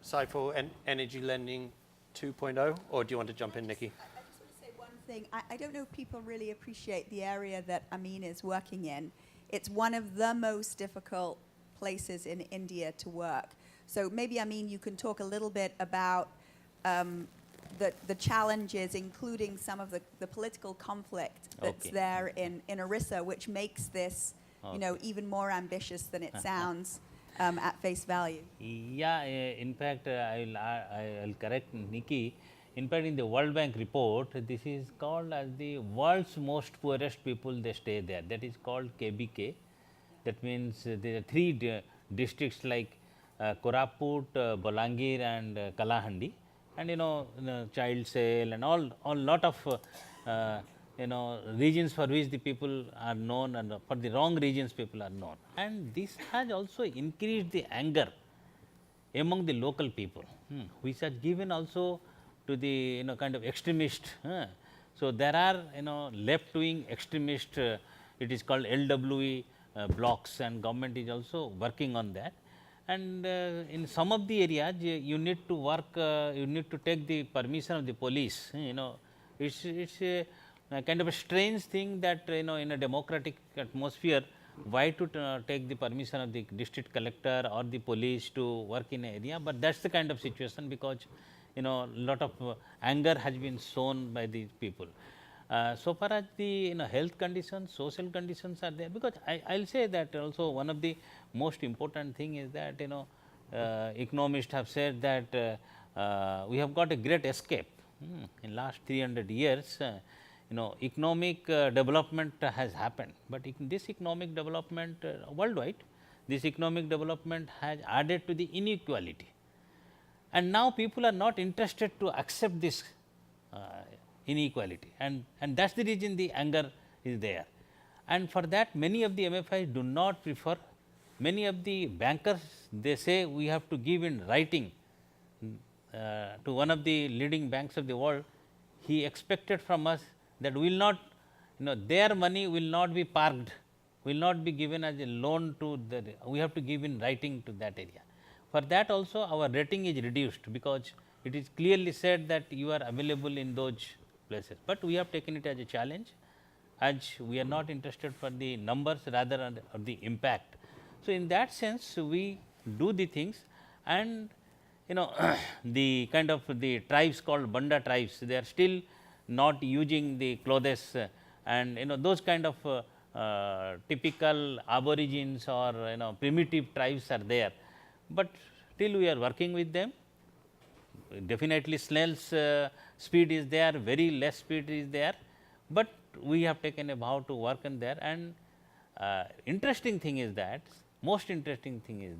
Saiful, energy lending 2.0, or do you want to jump in, Nikki? I just want to say one thing. I don't know if people really appreciate the area that Amin is working in. It's one of the most difficult places in India to work. So maybe, Amin, you can talk a little bit about the challenges, including some of the political conflict that's Okay. there in Orissa, which makes this, you know, even more ambitious than it sounds at face value. Yeah, in fact, I'll correct Nikki. In fact, in the World Bank report, this is called as the world's most poorest people, they stay there. That is called KBK. That means there are three districts like Koraput, Bolangir and Kalahandi. And child sale and all lot of regions for which the people are known, and for the wrong regions people are known. And this has also increased the anger among the local people, which has given also to the kind of extremist. So there are left wing extremist, it is called LWE blocks, and government is also working on that. And in some of the areas, you need to work, you need to take the permission of the police. It's a kind of a strange thing that in a democratic atmosphere, why to take the permission of the district collector or the police to work in an area. But that's the kind of situation, because lot of anger has been shown by the people. So far as the health conditions, social conditions are there, because I'll say that also one of the most important thing is that economists have said that we have got a great escape in last 300 years. Economic development has happened, but this economic development worldwide, this economic development has added to the inequality, and now people are not interested to accept this inequality, and that's the reason the anger is there. And for that, many of the MFIs do not prefer. Many of the bankers, they say we have to give in writing to one of the leading banks of the world. He expected from us that we will not, their money will not be parked, will not be given as a loan to the, we have to give in writing to that area. For that also our rating is reduced, because it is clearly said that you are available in those places. But we have taken it as a challenge, as we are not interested for the numbers, rather than the impact. So in that sense, we do the things, and the kind of the tribes called Banda tribes, they are still not using the clothes, and those kind of typical aborigines or primitive tribes are there. But still we are working with them. Definitely snail's speed is there, very less speed is there, but we have taken a vow to work on there. And interesting thing is that, most interesting thing is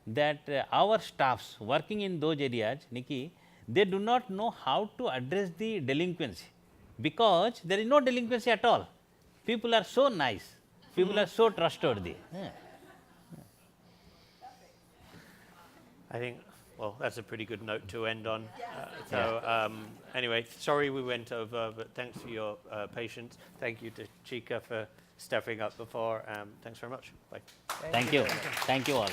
that our staffs working in those areas, Nikki, they do not know how to address the delinquency, because there is no delinquency at all. People are so nice, people are so trustworthy. I think, well, that's a pretty good note to end on. Anyway, sorry we went over, but thanks for your patience. Thank you to Chika for stepping up before. Thanks very much. Bye. Thank you. Thank you all.